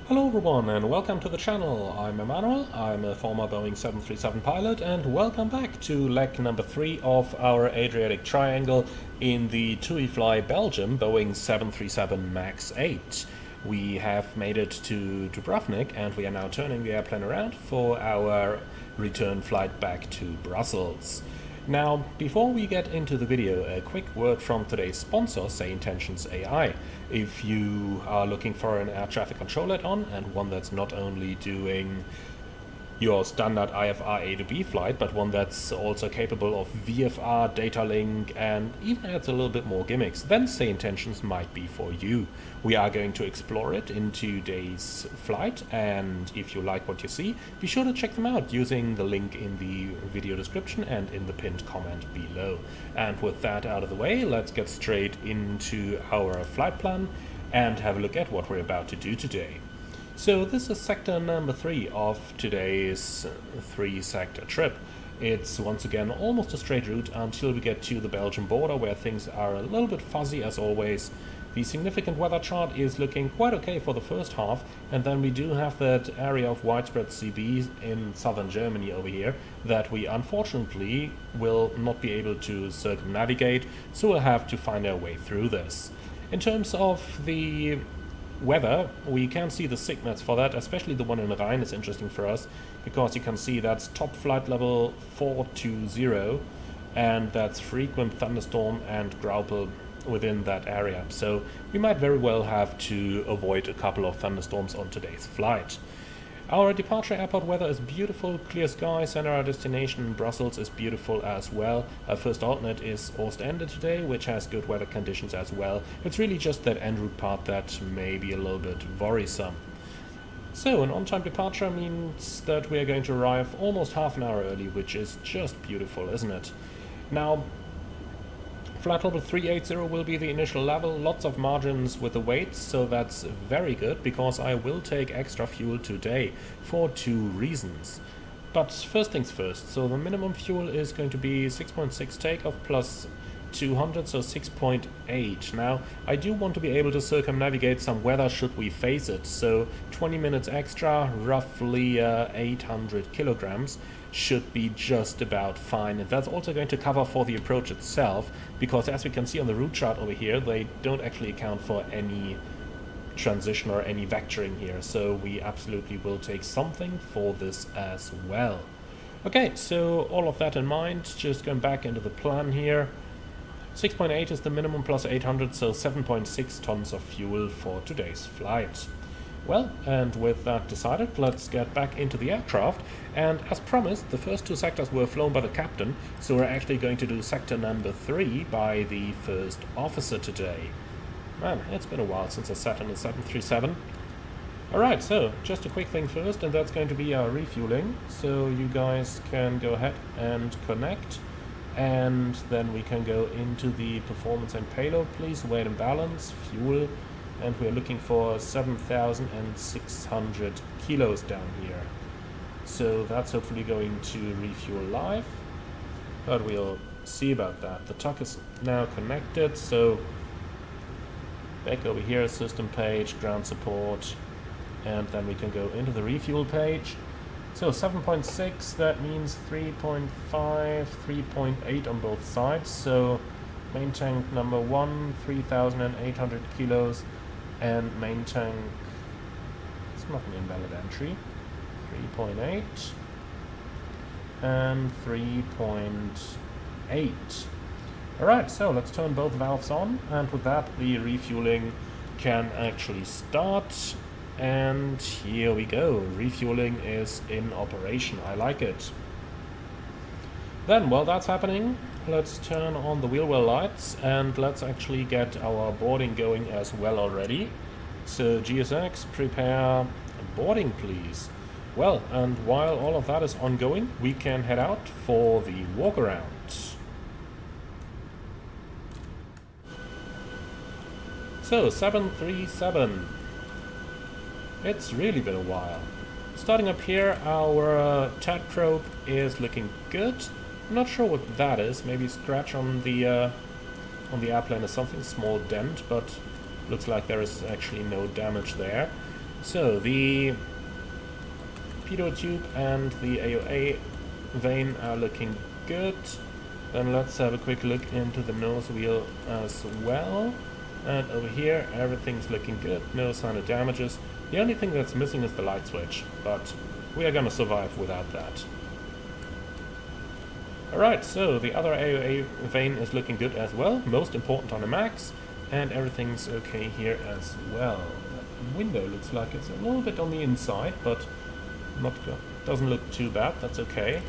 Hello everyone and welcome to the channel. I'm Emmanuel, I'm a former Boeing 737 pilot, and welcome back to leg number 3 of our Adriatic triangle in the TUI fly Belgium Boeing 737 MAX 8. We have made it to Dubrovnik and we are now turning the airplane around for our return flight back to Brussels. Now, before we get into the video, a quick word from today's sponsor, Say Intentions AI. If you are looking for an air traffic control add-on, and one that's not only doing your standard IFR A to B flight, but one that's also capable of VFR, data link, and even adds a little bit more gimmicks, then Say Intentions might be for you. We are going to explore it in today's flight, and if you like what you see, be sure to check them out using the link in the video description and in the pinned comment below. And with that out of the way, let's get straight into our flight plan and have a look at what we're about to do today. So this is sector number 3 of today's 3-sector trip. It's once again almost a straight route until we get to the Belgian border, where things are a little bit fuzzy as always. The significant weather chart is looking quite okay for the first half, and then we do have that area of widespread CB in southern Germany over here that we unfortunately will not be able to circumnavigate, so we'll have to find our way through this. In terms of the weather, we can see the signals for that, especially the one in Rhein is interesting for us, because you can see that's top flight level 420, and that's frequent thunderstorm and graupel within that area. So we might very well have to avoid a couple of thunderstorms on today's flight. Our departure airport weather is beautiful, clear skies, and our destination in Brussels is beautiful as well. Our first alternate is Ostende today, which has good weather conditions as well. It's really just that en route part that may be a little bit worrisome. So an on-time departure means that we are going to arrive almost half an hour early, which is just beautiful, isn't it? Now, flight level 380 will be the initial level, lots of margins with the weights, so that's very good because I will take extra fuel today for 2 reasons. But first things first, so the minimum fuel is going to be 6.6 takeoff plus 200, so 6.8. Now, I do want to be able to circumnavigate some weather should we face it, so 20 minutes extra, roughly 800 kilograms, should be just about fine. And that's also going to cover for the approach itself, because as we can see on the route chart over here, they don't actually account for any transition or any vectoring here, so we absolutely will take something for this as well. Okay, so all of that in mind, just going back into the plan here. 6.8 is the minimum plus 800, so 7.6 tons of fuel for today's flight. Well, and with that decided, let's get back into the aircraft, and as promised, the first 2 sectors were flown by the captain, so we're actually going to do sector number 3 by the first officer today. Man, it's been a while since I sat on a 737. Alright, so just a quick thing first, and that's going to be our refueling, so you guys can go ahead and connect, and then we can go into the performance and payload, please, weight and balance, fuel, and we're looking for 7,600 kilos down here. So that's hopefully going to refuel live, but we'll see about that. The TUC is now connected, so back over here, system page, ground support, and then we can go into the refuel page. So 7.6, that means 3.5, 3.8 on both sides, so main tank number 1, 3,800 kilos, and main tank, it's not an invalid entry, 3.8 and 3.8. Alright, so let's turn both valves on, and with that the refueling can actually start. And here we go, refueling is in operation, I like it. Then, while that's happening, let's turn on the wheel well lights and let's actually get our boarding going as well already. So GSX, prepare boarding please. Well, and while all of that is ongoing, we can head out for the walkaround. So 737. It's really been a while. Starting up here, our TAT probe is looking good. I'm not sure what that is. Maybe scratch on the airplane or something, small dent, but looks like there is actually no damage there. So the pitot tube and the AOA vane are looking good. Then let's have a quick look into the nose wheel as well. And over here everything's looking good, no sign of damages. The only thing that's missing is the light switch, but we are gonna survive without that. Alright, so the other AOA vane is looking good as well, most important on the max, and everything's okay here as well. That window looks like it's a little bit on the inside, but doesn't look too bad, that's okay.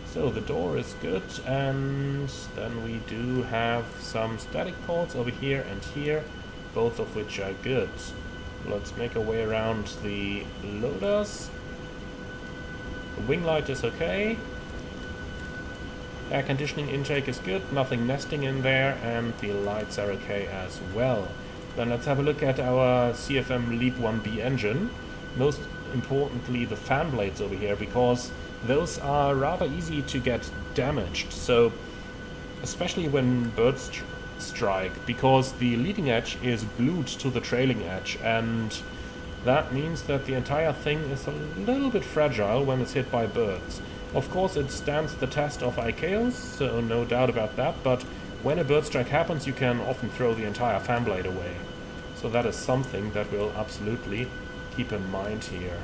So the door is good, and then we do have some static ports over here and here, both of which are good. Let's make our way around the loaders. The wing light is okay. Air conditioning intake is good, nothing nesting in there, and the lights are okay as well. Then let's have a look at our CFM LEAP 1B engine. Most importantly the fan blades over here, because those are rather easy to get damaged. So especially when birds strike, because the leading edge is glued to the trailing edge, and that means that the entire thing is a little bit fragile when it's hit by birds. Of course it stands the test of ICAOs, so no doubt about that, but when a bird strike happens you can often throw the entire fan blade away. So that is something that we'll absolutely keep in mind here.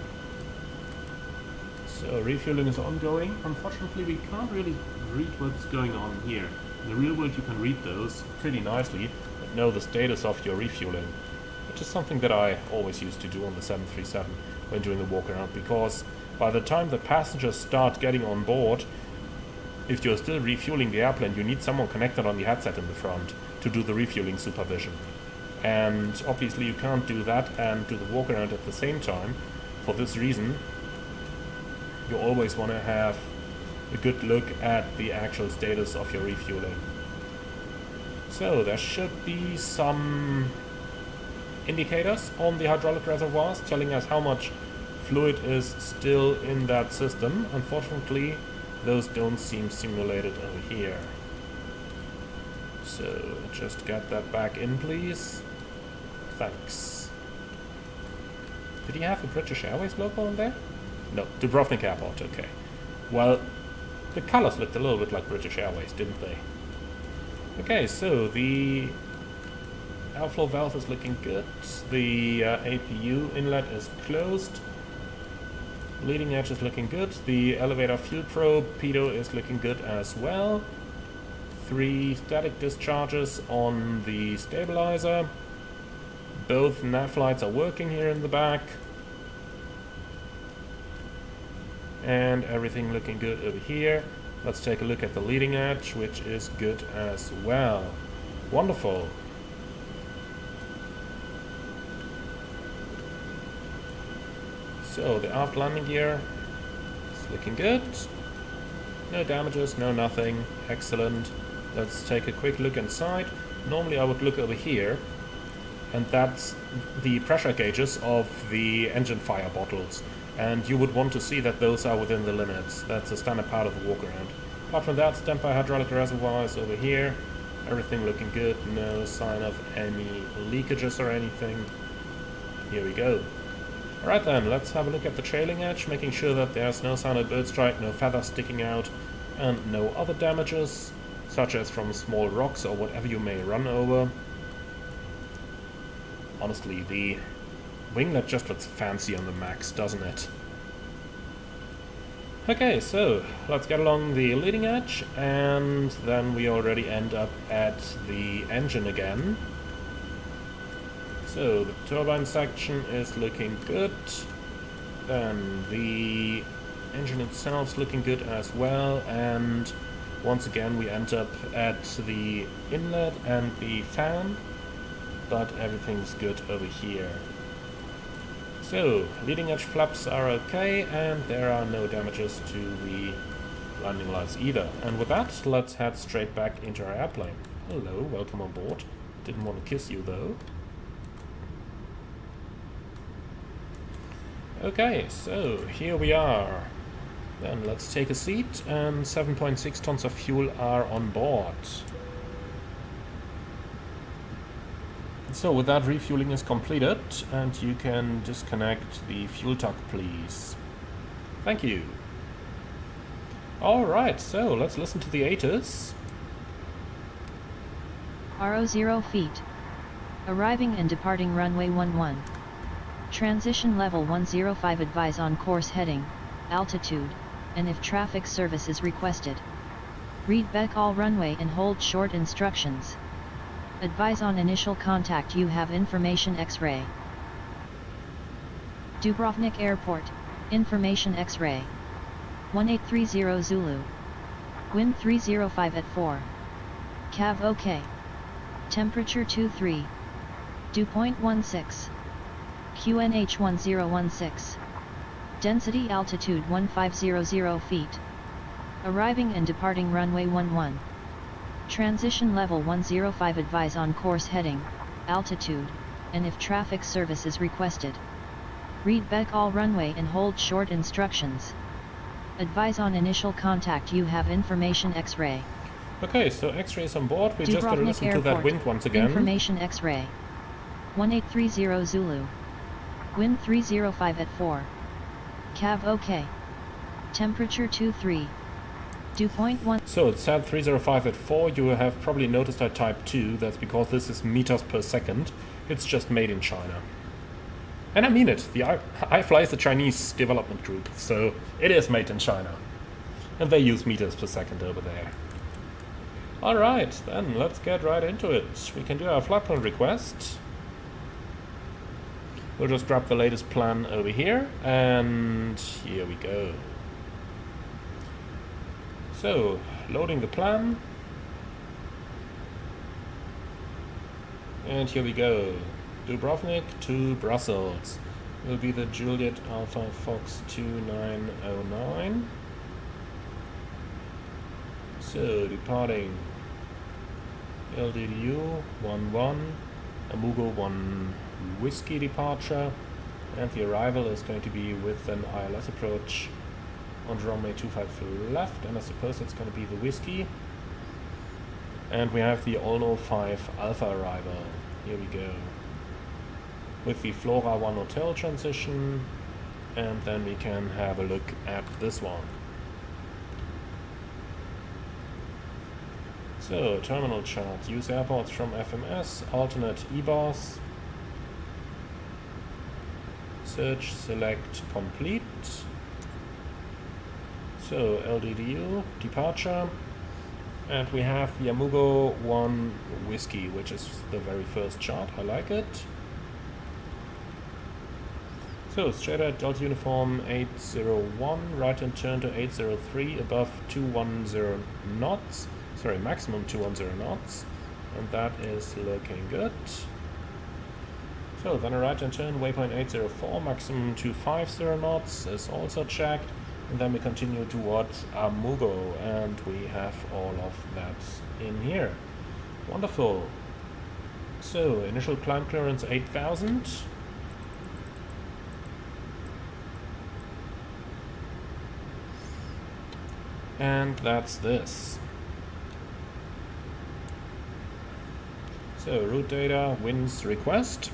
So refueling is ongoing. Unfortunately we can't really read what's going on here. In the real world you can read those pretty nicely, but know the status of your refueling. Which is something that I always used to do on the 737 when doing a walk around, because by the time the passengers start getting on board, if you're still refueling the airplane, you need someone connected on the headset in the front to do the refueling supervision. And obviously you can't do that and do the walk around at the same time. For this reason, you always want to have a good look at the actual status of your refueling. So there should be some indicators on the hydraulic reservoirs telling us how much fluid is still in that system. Unfortunately, those don't seem simulated over here. So just get that back in, please. Thanks. Did he have a British Airways logo on there? No, Dubrovnik Airport, okay. Well, the colors looked a little bit like British Airways, didn't they? Okay, so the airflow valve is looking good. The APU inlet is closed. Leading edge is looking good. The elevator fuel probe pitot is looking good as well. 3 static discharges on the stabilizer. Both nav lights are working here in the back. And everything looking good over here. Let's take a look at the leading edge, which is good as well. Wonderful. So the aft landing gear is looking good. No damages, no nothing. Excellent. Let's take a quick look inside. Normally I would look over here, and that's the pressure gauges of the engine fire bottles. And you would want to see that those are within the limits. That's a standard part of the walk around. Apart from that, standby hydraulic reservoirs over here. Everything looking good. No sign of any leakages or anything. Here we go. Alright then, let's have a look at the trailing edge, making sure that there's no sign of bird strike, no feathers sticking out, and no other damages, such as from small rocks or whatever you may run over. Honestly, the winglet just looks fancy on the Max, doesn't it? Okay, so let's get along the leading edge, and then we already end up at the engine again. So the turbine section is looking good. Then the engine itself is looking good as well, and once again we end up at the inlet and the fan, but everything's good over here. So leading edge flaps are okay, and there are no damages to the landing lights either. And with that, let's head straight back into our airplane. Hello, welcome on board. Didn't want to kiss you though. Okay, so here we are. Then let's take a seat, and 7.6 tons of fuel are on board. So with that, refueling is completed, and you can disconnect the fuel tank, please. Thank you. Alright, so let's listen to the ATIS. RO 0 feet. Arriving and departing runway 11. Transition level 105, advise on course heading, altitude, and if traffic service is requested. Read back all runway and hold short instructions. Advise on initial contact, you have information X-ray. Dubrovnik Airport, information X-ray. 1830 Zulu. Wind 305 at 4. Cav OK. Temperature 23. Dew point 16. QNH 1016. Density altitude 1500 feet. Arriving and departing runway 11. Transition level 105, advise on course heading, altitude, and if traffic service is requested. Read back all runway and hold short instructions. Advise on initial contact, you have information X-ray. Okay, so X-ray is on board. We just gotta Dubrovnik listen Airport, to that wind once again. Information X-ray. 1830 Zulu. Wind 305 at 4. Cav OK. Temperature 23. Dew point 1. So it said 305 at 4. You have probably noticed I typed 2. That's because this is meters per second. It's just made in China. And I mean it. The iFly is a Chinese development group, so it is made in China. And they use meters per second over there. Alright, then let's get right into it. We can do our flight plan request. We'll just grab the latest plan over here, and here we go. So, loading the plan. And here we go. Dubrovnik to Brussels. Will be the Juliet Alpha Fox 2909. So, departing LDDU 11, Amugo 1 Whiskey departure, and the arrival is going to be with an ILS approach on runway 25 left, and I suppose it's going to be the Whiskey. And we have the Olno 5 Alpha arrival. Here we go. With the Flora 1 Hotel transition, and then we can have a look at this one. So, terminal chart. Use airports from FMS, alternate EBOS. Search, select, complete. So, LDDU, departure. And we have the Amugo 1 Whiskey, which is the very first chart. I like it. So, straight at Delta Uniform 801, right hand turn to 803, above 210 knots. Sorry, maximum 210 knots. And that is looking good. So, then a right hand turn, waypoint 804, maximum 250 knots is also checked. And then we continue towards Amugo, and we have all of that in here. Wonderful. So, initial climb clearance 8,000. And that's this. So, route data, winds request.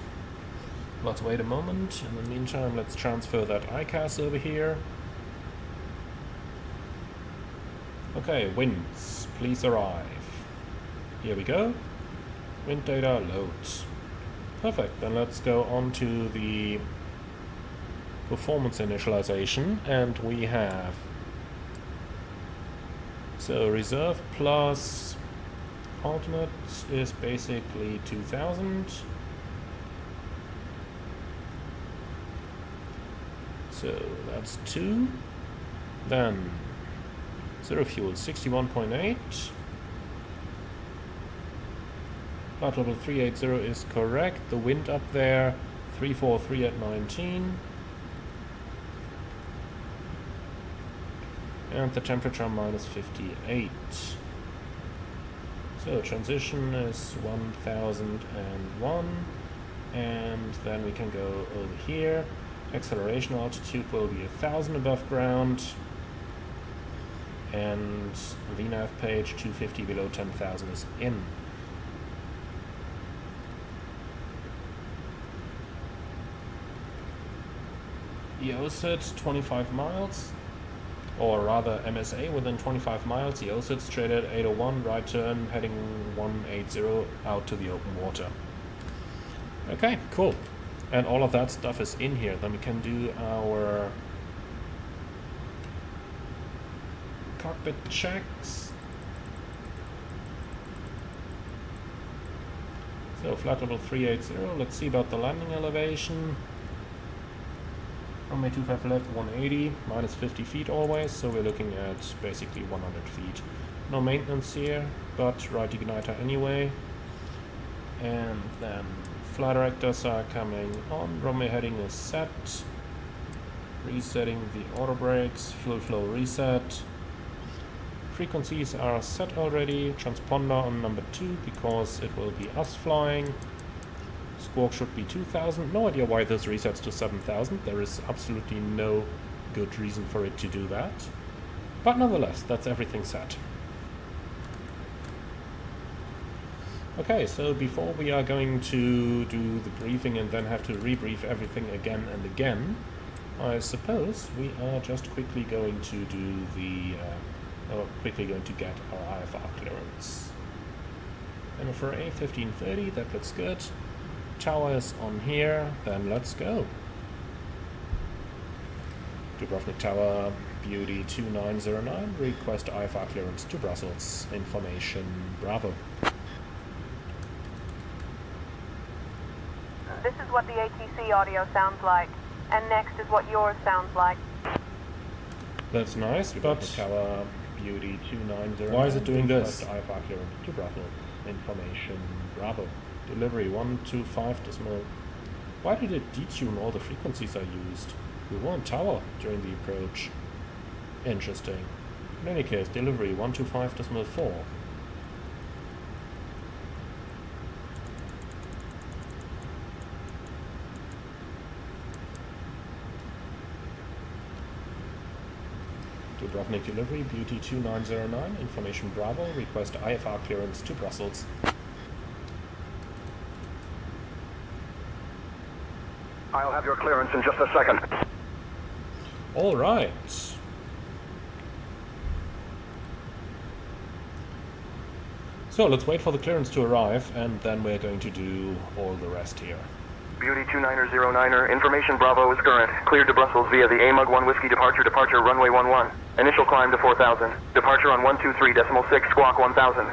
Let's wait a moment. In the meantime, let's transfer that ICAS over here. Okay, winds, please arrive. Here we go. Wind data loads. Perfect, then let's go on to the performance initialization, and we have so reserve plus alternate is basically 2000. So that's 2. Then zero fuel 61.8. Flight level 380 is correct. The wind up there 343 at 19. And the temperature minus 58. So transition is 1001, and then we can go over here. Acceleration altitude will be 1000 above ground, and VNAV page 250 below 10,000 is in. EOSIT 25 miles, or rather MSA within 25 miles, EOSIT straight at 801, right turn, heading 180 out to the open water. Okay, cool. And all of that stuff is in here. Then we can do our cockpit checks. So flight level 380, let's see about the landing elevation. Runway 25 left, 180, minus 50 feet always, so we're looking at basically 100 feet. No maintenance here, but right igniter anyway. And then flight directors are coming on, runway heading is set. Resetting the auto brakes, fuel flow reset. Frequencies are set already, transponder on number 2 because it will be us flying. Squawk should be 2000, no idea why this resets to 7000, there is absolutely no good reason for it to do that. But nonetheless, that's everything set. Okay, so before we are going to do the briefing and then have to rebrief everything again and again, I suppose we are just quickly going to do the quickly going to get our IFR clearance. And for A1530, that looks good. Tower is on here, then let's go. Dubrovnik Tower, Beauty 2909, request IFR clearance to Brussels. Information Bravo. This is what the ATC audio sounds like, and next is what yours sounds like. That's nice, but Tower, Beauty 2909. Why is it doing this? IFR clearance to Brussels. Information Bravo. Delivery 125 decimal. Why did it detune all the frequencies I used? We were on tower during the approach. Interesting. In any case, delivery 125.4. Dubrovnik delivery, Beauty 2909, information Bravo, request IFR clearance to Brussels. I'll have your clearance in just a second. All right. So let's wait for the clearance to arrive, and then we're going to do all the rest here. Beauty 2909er, information Bravo is current. Cleared to Brussels via the AMUG 1 Whiskey departure, runway 11. Initial climb to 4000. Departure on 123.6, squawk 1000.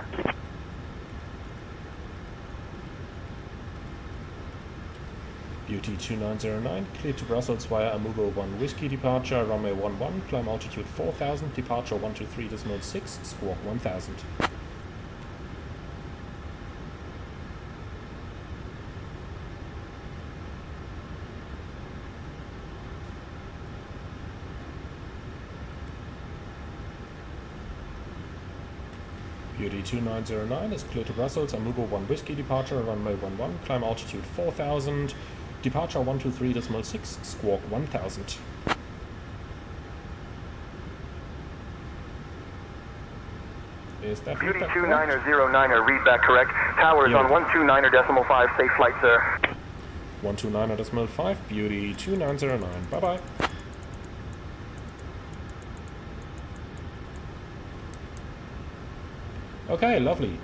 Beauty 2909, cleared to Brussels via Amugo 1 Whiskey departure, runway 11, climb altitude 4000, departure 123.6, squawk 1000. Beauty 2909 is cleared to Brussels, Amugo 1 Whiskey departure, runway 11, climb altitude 4000, departure 123.6, squawk 1000. Is that Beauty feedback 2909er, read back correct. Tower is on 129.5, safe flight, sir. 129.5, Beauty 2909, bye-bye. Okay, lovely.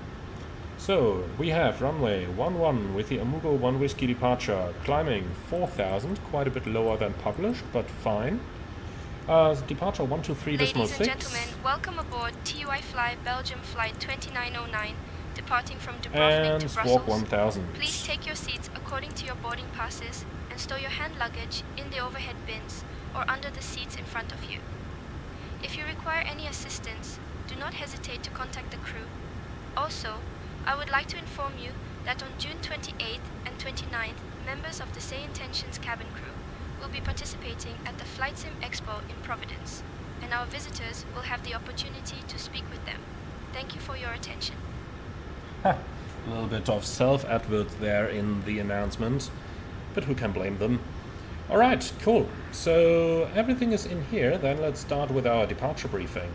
So, we have runway 11 with the Amugo 1 Whiskey departure, climbing 4000, quite a bit lower than published, but fine. Departure 123.6. Ladies and gentlemen, welcome aboard TUI Fly Belgium Flight 2909, departing from Dubrovnik and to squawk Brussels. 1000. Please take your seats according to your boarding passes and store your hand luggage in the overhead bins or under the seats in front of you. If you require any assistance, do not hesitate to contact the crew. Also, I would like to inform you that on June 28th and 29th, members of the Say Intentions cabin crew will be participating at the Flight Sim Expo in Providence, and our visitors will have the opportunity to speak with them. Thank you for your attention. A little bit of self-advert there in the announcement, but who can blame them? Alright, cool. So everything is in here, then let's start with our departure briefing.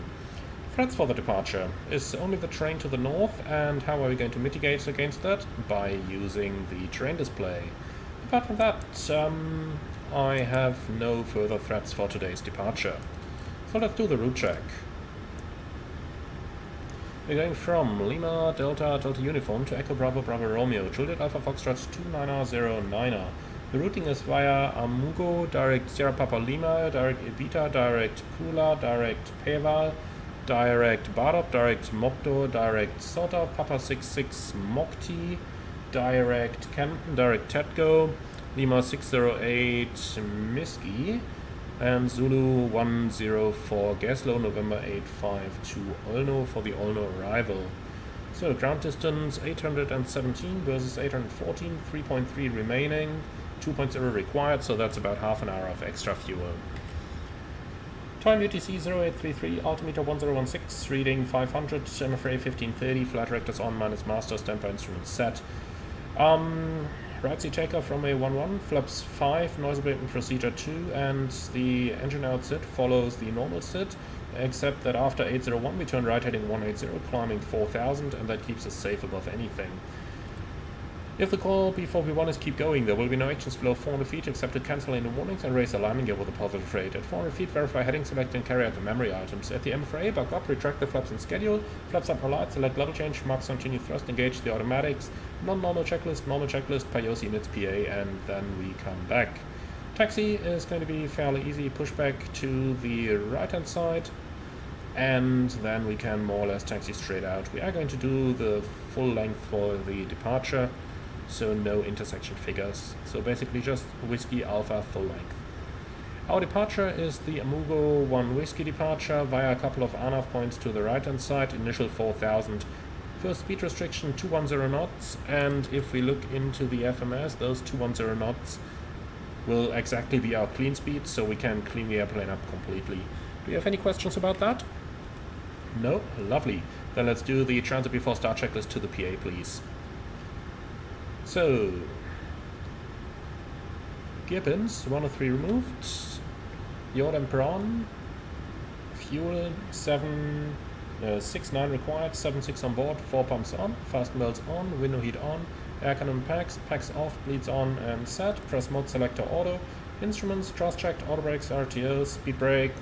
Threats for the departure is only the terrain to the north, and how are we going to mitigate against that? By using the terrain display. Apart from that, I have no further threats for today's departure. So let's do the route check. We're going from Lima Delta Delta Uniform to Echo Bravo Bravo Romeo, Juliet Alpha Foxtrot 2909er. The routing is via Amugo, direct Sierra Papa Lima, direct Ibiza, direct Pula, direct Peval, direct Bardop, direct Mokdo, direct Sota, Papa 66 Mokti, direct Camden, direct Tetgo, Lima 608 Miski, and Zulu 104 Gaslow, November 852 Olno for the Olno arrival. So ground distance 817 versus 814, 3.3 remaining, 2.0 required, so that's about half an hour of extra fuel. Time UTC 0833, altimeter 1016, reading 500, MFRA 1530, flight directors on, minus master, standby instruments set. Right seat takeoff from A11, flaps 5, noise abatement procedure 2, and the engine out sit follows the normal sit, except that after 801 we turn right heading 180, climbing 4000, and that keeps us safe above anything. If the call B4B1 is keep going, there will be no actions below 400 feet except to cancel any warnings and raise a landing gear with a positive rate. At 400 feet, verify heading, select and carry out the memory items. At the MFRA, back up, retract the flaps and schedule, flaps up or light, select level change, marks continue thrust, engage the automatics, non-normal checklist, Payos units PA, and then we come back. Taxi is going to be fairly easy, pushback to the right hand side, and then we can more or less taxi straight out. We are going to do the full length for the departure, so no intersection figures. So basically just Whiskey Alpha full length. Our departure is the Amugo 1 Whiskey departure via a couple of ANAV points to the right hand side, initial 4000. First speed restriction 210 knots, and if we look into the FMS, those 210 knots will exactly be our clean speed, so we can clean the airplane up completely. Do you have any questions about that? No? Lovely. Then let's do the transit before start checklist to the PA, please. So, gear pins, 1 of 3 removed, yacht and prawn, fuel 6-9 required, 7-6 on board, 4 pumps on, fast belts on, window heat on, air cannon packs off, bleeds on and set, press mode selector auto, instruments, thrust checked, auto brakes, RTO, speed brake,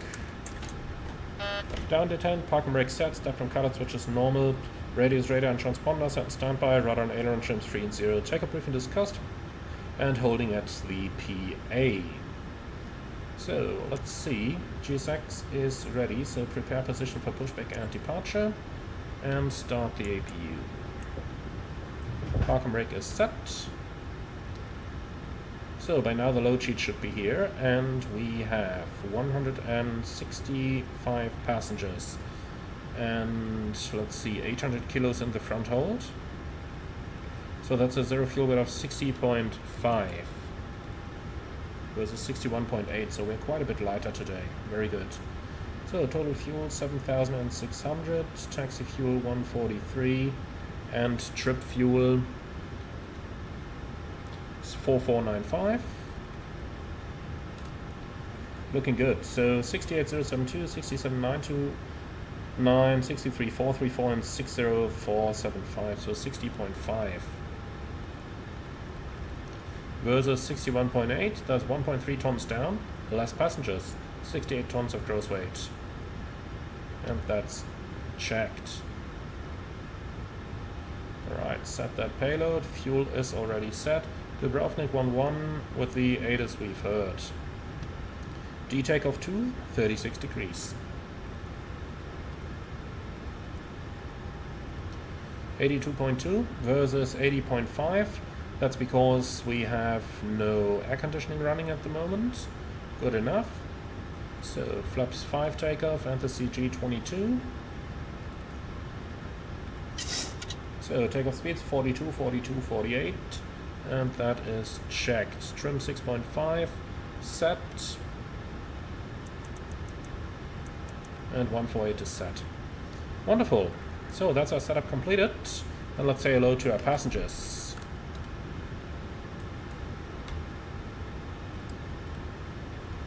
down detent, park and brake set, step from cutout switches normal, radius, radar and transponder set and standby, radar and aileron trims 3 and 0, takeoff briefing discussed, and holding at the PA. So let's see, GSX is ready, so prepare position for pushback and departure, and start the APU. Park and brake is set. So by now the load sheet should be here, and we have 165 passengers. And let's see, 800 kilos in the front hold. So that's a zero fuel weight of 60.5 versus 61.8, so we're quite a bit lighter today. Very good. So total fuel 7,600, taxi fuel 143, and trip fuel 4495. Looking good. So 68072, 67929, 63434, and 60475, so 60.5 versus 61.8. That's 1.3 tons down, less passengers, 68 tons of gross weight, and that's checked. Alright, set that payload, fuel is already set. Dubrovnik 11 with the ADAS we've heard. D takeoff 2, 36 degrees. 82.2 versus 80.5. That's because we have no air conditioning running at the moment. Good enough. So flaps 5 takeoff and the CG 22. So takeoff speeds 42, 42, 48. And that is checked. Trim 6.5 set. And 148 is set. Wonderful. So that's our setup completed. And let's say hello to our passengers.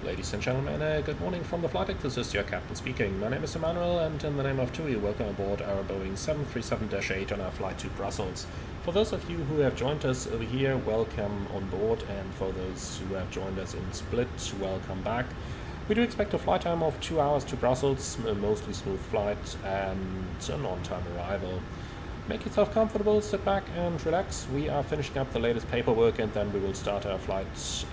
Ladies and gentlemen, good morning from the flight deck. This is your captain speaking. My name is Emmanuel, and in the name of TUI, welcome aboard our Boeing 737-8 on our flight to Brussels. For those of you who have joined us over here, welcome on board, and for those who have joined us in Split, welcome back. We do expect a flight time of 2 hours to Brussels, a mostly smooth flight and an on-time arrival. Make yourself comfortable, sit back and relax. We are finishing up the latest paperwork and then we will start our flight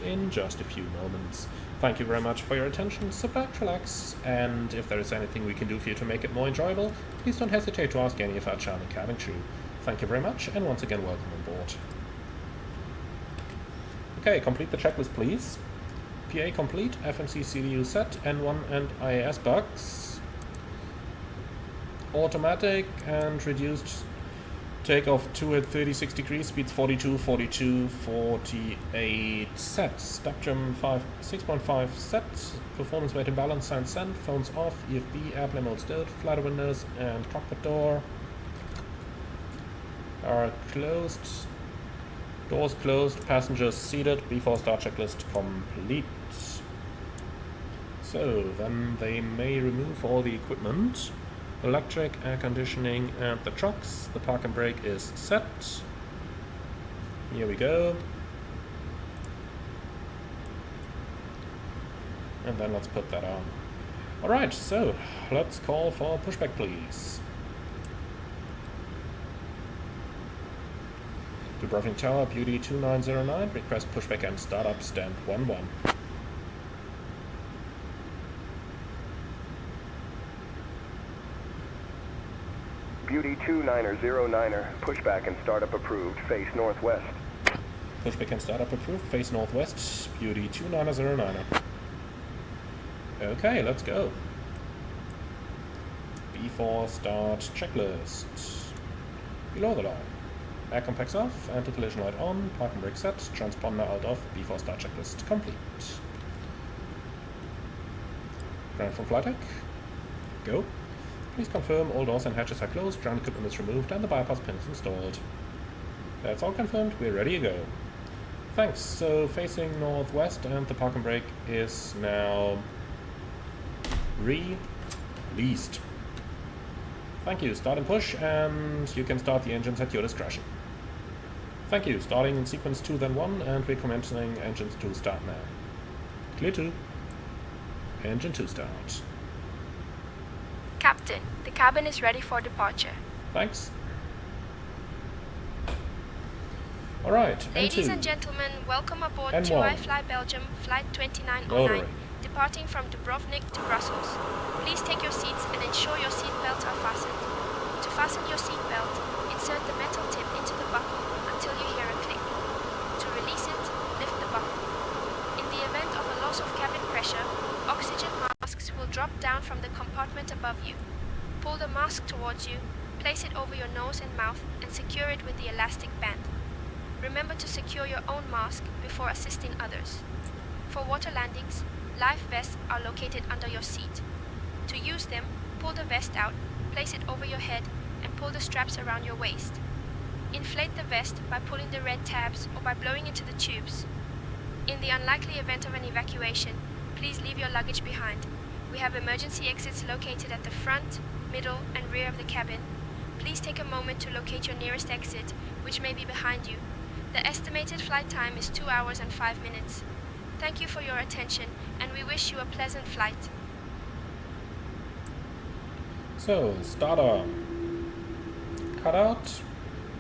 in just a few moments. Thank you very much for your attention. Sit back, relax, and if there is anything we can do for you to make it more enjoyable, please don't hesitate to ask any of our charming cabin crew. Thank you very much, and once again, welcome on board. Okay, complete the checklist, please. PA complete, FMC CDU set, N1 and IAS bugs. Automatic and reduced takeoff 2 at 36 degrees, speeds 42, 42, 48 set. Step jump 6.5 set. Performance weight and balance sign sent. Phones off, EFB, airplane mode stilled, flight windows and cockpit door are closed. Doors closed, passengers seated, before start checklist complete. So, then they may remove all the equipment. Electric, air conditioning, and the trucks. The park and brake is set. Here we go. And then let's put that on. Alright, so let's call for pushback, please. Dubrovnik Tower, Beauty 2909, request pushback and startup, stand 11. Beauty 2909er, pushback and startup approved, face northwest. Pushback and startup approved, face northwest, Beauty 2909er. Okay, let's go. Before start checklist. Below the line. Air compacts off, anti-collision light on, park and brake set, transponder out of, before start checklist complete. Ground from flight deck. Go. Please confirm all doors and hatches are closed, ground equipment is removed, and the bypass pin is installed. That's all confirmed, we're ready to go. Thanks, so facing northwest, and the park and brake is now released. Thank you, start and push, and you can start the engines at your discretion. Thank you, starting in sequence 2 then 1, and we're commencing engines 2 start now. Clear 2. Engine 2 start. Captain, the cabin is ready for departure. Thanks. Alright, Ladies N2. and gentlemen, welcome aboard N1. TUI Fly Belgium, Flight 2909, Rotary. departing from Dubrovnik to Brussels. Please take your seats and ensure your seat belts are fastened. To fasten your seat belt, insert the metal tip into the buckle until you hear a click. To release it, lift the buckle. In the event of a loss of cabin pressure, oxygen masks will drop down from the compartment above you. Pull the mask towards you, place it over your nose and mouth, and secure it with the elastic band. Remember to secure your own mask before assisting others. For water landings, life vests are located under your seat. To use them, pull the vest out, place it over your head, and pull the straps around your waist. Inflate the vest by pulling the red tabs or by blowing into the tubes. In the unlikely event of an evacuation, please leave your luggage behind. We have emergency exits located at the front, middle, and rear of the cabin. Please take a moment to locate your nearest exit, which may be behind you. The estimated flight time is 2 hours and 5 minutes. Thank you for your attention, and we wish you a pleasant flight. So, starter. Cut out.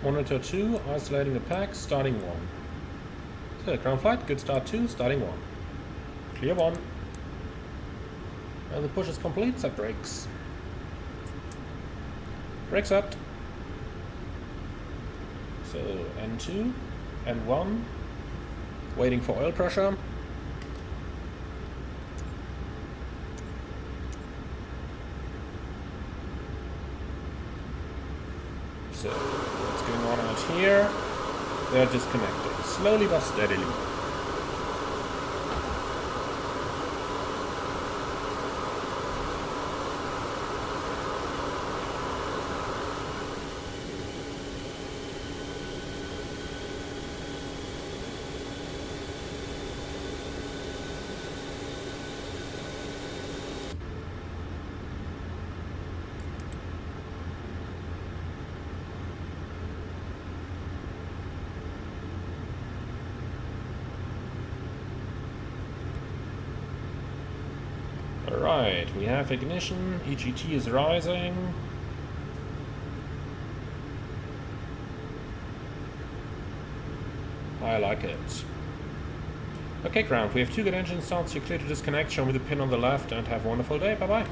Monitor 2, isolating the pack, starting 1. So, ground flight, good start 2, starting 1. Clear 1. And the push is complete, set brakes. Brakes set. So, N2, N1, waiting for oil pressure. So, what's going on out here? They're disconnected, slowly but steadily. Alright, we have ignition, EGT is rising. I like it. Okay, ground, we have 2 good engine starts, you're clear to disconnect, show me the pin on the left, and have a wonderful day, bye-bye.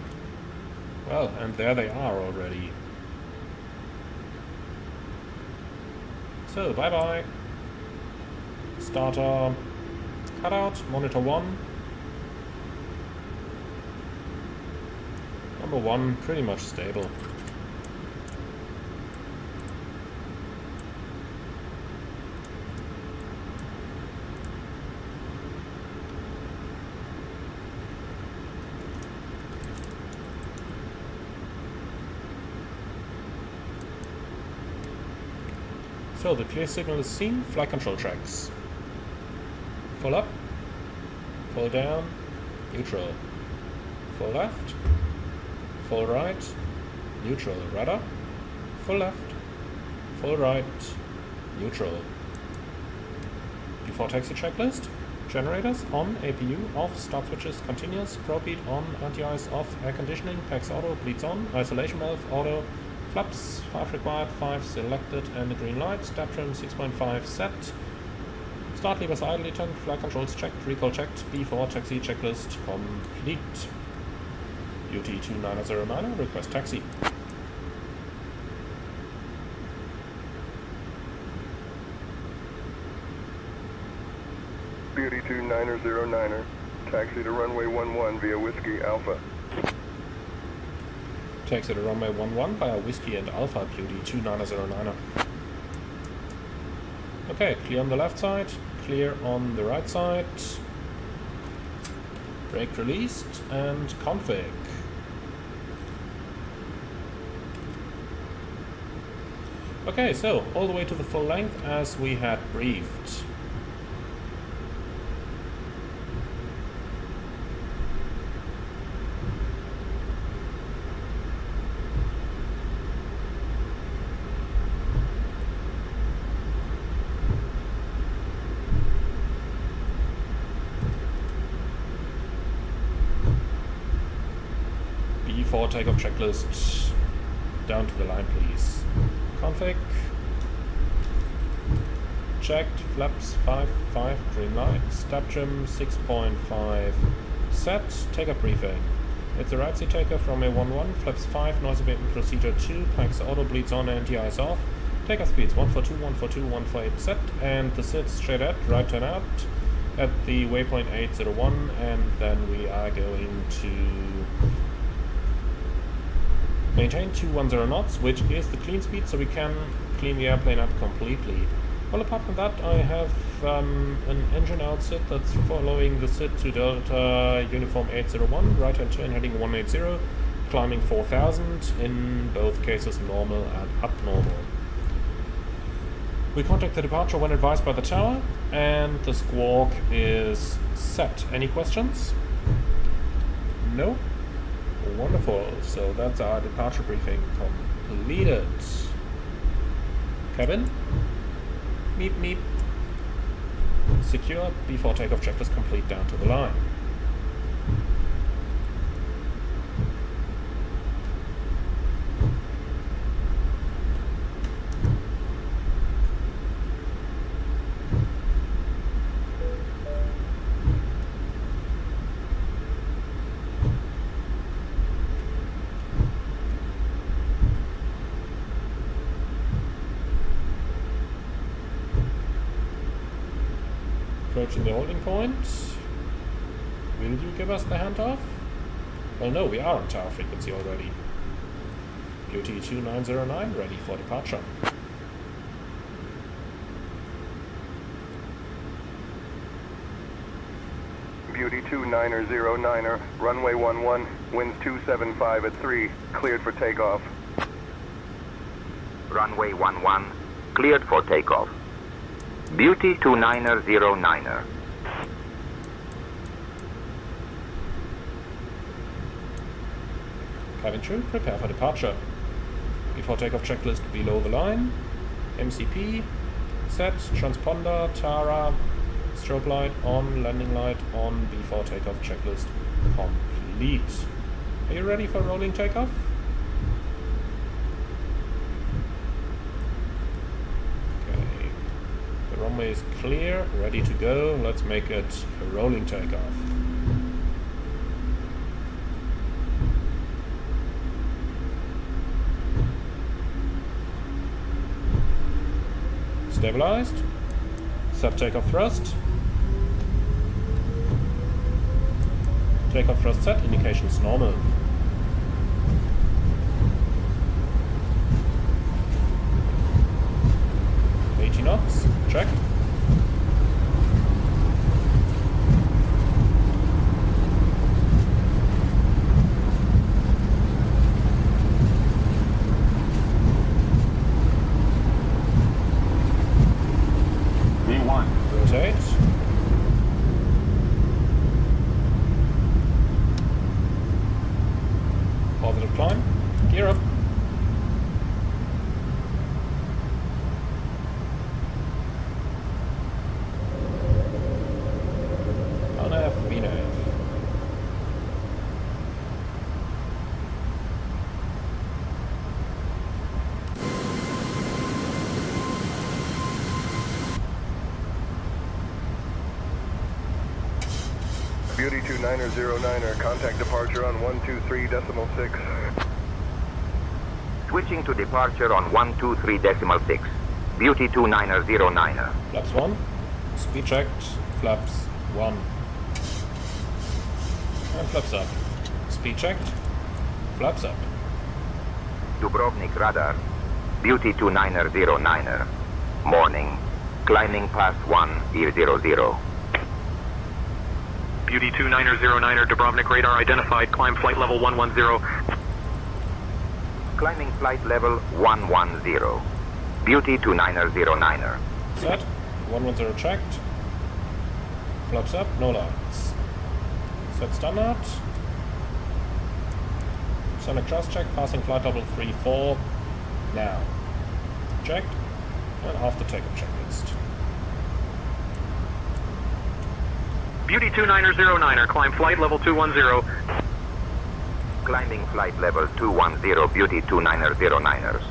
Well, and there they are already. So, bye-bye. Starter cutout, monitor 1. Number 1, pretty much stable. So the clear signal is seen, flight control tracks. Full up, full down, neutral. Full left, full right, neutral. Rudder, full left, full right, neutral. Before taxi checklist, generators on, APU off, start switches continuous, probe heat on, anti-ice off, air conditioning, PAX auto, bleeds on, isolation valve auto, flaps, 5 required, 5 selected, and the green light, step trim 6.5 set, start levers idly turned, flight controls checked, recall checked, B4 taxi checklist complete. UT2909, request taxi. Beauty 2909er, taxi to runway 11 via Whiskey Alpha. Taxi to runway 11 via Whiskey and Alpha, Beauty 2909er. Okay, clear on the left side, clear on the right side. Brake released and config. Okay, so all the way to the full length as we had briefed. B4 takeoff checklist. Down to the line, please. Config. Checked. Flaps 5, green light. Step trim 6.5 set. Takeoff briefing. It's a right seat takeoff from a 11. Flaps 5, noise abatement procedure 2. PAX auto, bleeds on, anti-ice off. Takeoff speeds 142, 142, 148 set. And the sit straight at, right turn out at the waypoint 801. And then we are going to maintain 210 knots, which is the clean speed, so we can clean the airplane up completely. Well, apart from that, I have an engine out sit that's following the sit to Delta Uniform 801, right hand turn heading 180, climbing 4000, in both cases normal and abnormal. We contact the departure when advised by the tower, and the squawk is set. Any questions? No? Wonderful, so that's our departure briefing completed. Cabin, meep meep. Secure, before takeoff checklist complete down to the line. Approaching the holding point. Will you give us the handoff? Well, no, we are on tower frequency already. UT2909 ready for departure. Beauty 2909er, runway 11, winds 275 at 3, cleared for takeoff. Runway 11, cleared for takeoff. Beauty 2909er. Cabin crew, prepare for departure. Before takeoff checklist below the line. MCP, set, transponder, Tara, strobe light on, landing light on, before takeoff checklist complete. Lead. Are you ready for rolling takeoff? Okay. The runway is clear, ready to go. Let's make it a rolling takeoff. Stabilized. Set takeoff thrust. Takeoff thrust set, indications normal. Knots, check. V1. Rotate. Positive climb. Gear up. Beauty 2909er, contact departure on 123.6. Switching to departure on 123.6. Beauty 2909er. Flaps 1. Speed checked. Flaps 1. And flaps up. Speed checked. Flaps up. Dubrovnik radar. Beauty 2909er. Morning. Climbing past 100. Beauty 2909er, Dubrovnik radar identified. Climb flight level 110. Climbing flight level 110. Beauty 2909er. Set. 110 checked. Flaps up. No lights. Set standard. Sonic cross check. Passing flight level 34. Now. Checked. And after takeoff checklist. Beauty 2909er, climb flight level 210. Climbing flight level 210, Beauty 2909ers.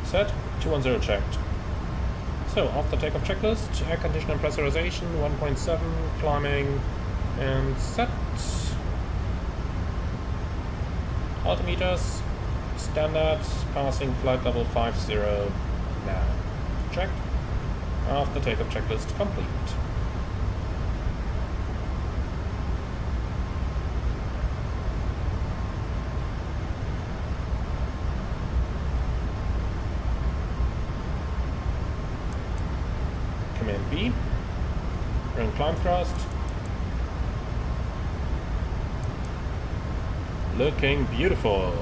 Set. 210 checked. So, after takeoff checklist, air condition and pressurization, 1.7, climbing, and set. Altimeters, standard, passing flight level 50, now. Checked. After takeoff checklist complete. Command B. Run climb thrust. Looking beautiful.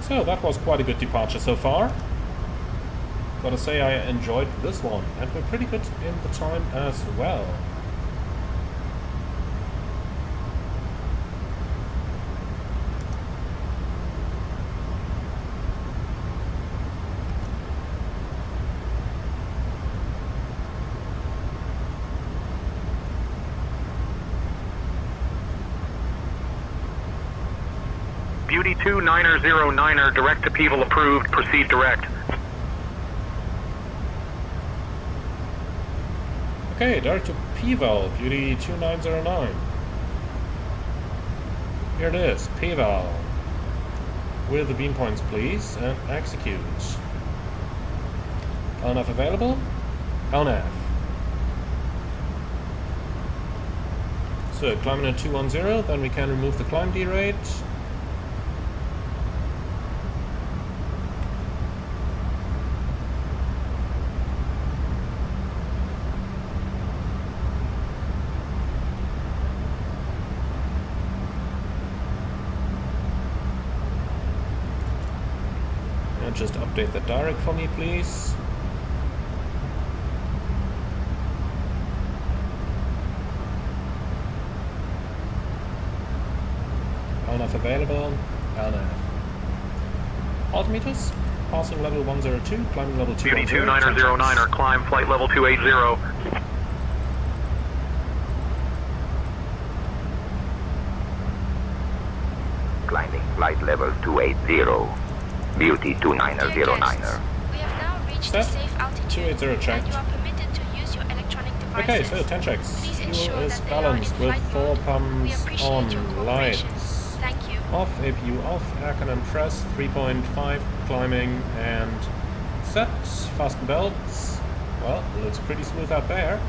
So that was quite a good departure so far. Gotta say I enjoyed this one, and we're pretty good in the time as well. Beauty 2909er, direct to Peeville approved. Proceed direct. Okay, direct to Peeville, Beauty 2909. Here it is, Peeville. With the beam points, please, and execute. LNAV available? LNAV. So, climbing at 210, then we can remove the climb derate. Just update the direct for me, please. LNAV available. LNAV. Altimeters. Passing level 102, climbing level 210. Beauty 2909er, climb flight level 280. flight level 280. Beauty Dear 2909er. guests, we have now reached the Set. safe altitude 280 checked. and you are permitted to use your electronic devices. Okay, so 10 checks. Please Fuel ensure is that they are in balanced with flight 4 mode. We pumps appreciate on. your cooperation. Lights Thank you. off, APU off, air cannon press 3.5, climbing and set. Fasten belts. Well, looks pretty smooth out there.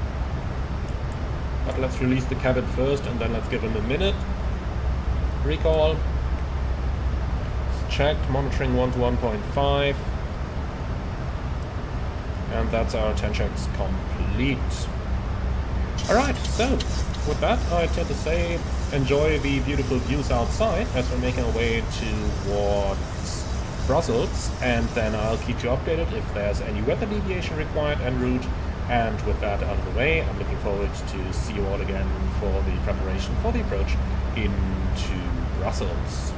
But let's release the cabin first and then let's give him a minute. Recall. Checked, monitoring 1 to 1.5. And that's our 10 checks complete. Alright, so with that I tend to say enjoy the beautiful views outside as we're making our way towards Brussels, and then I'll keep you updated if there's any weather deviation required en route. And with that out of the way, I'm looking forward to see you all again for the preparation for the approach into Brussels.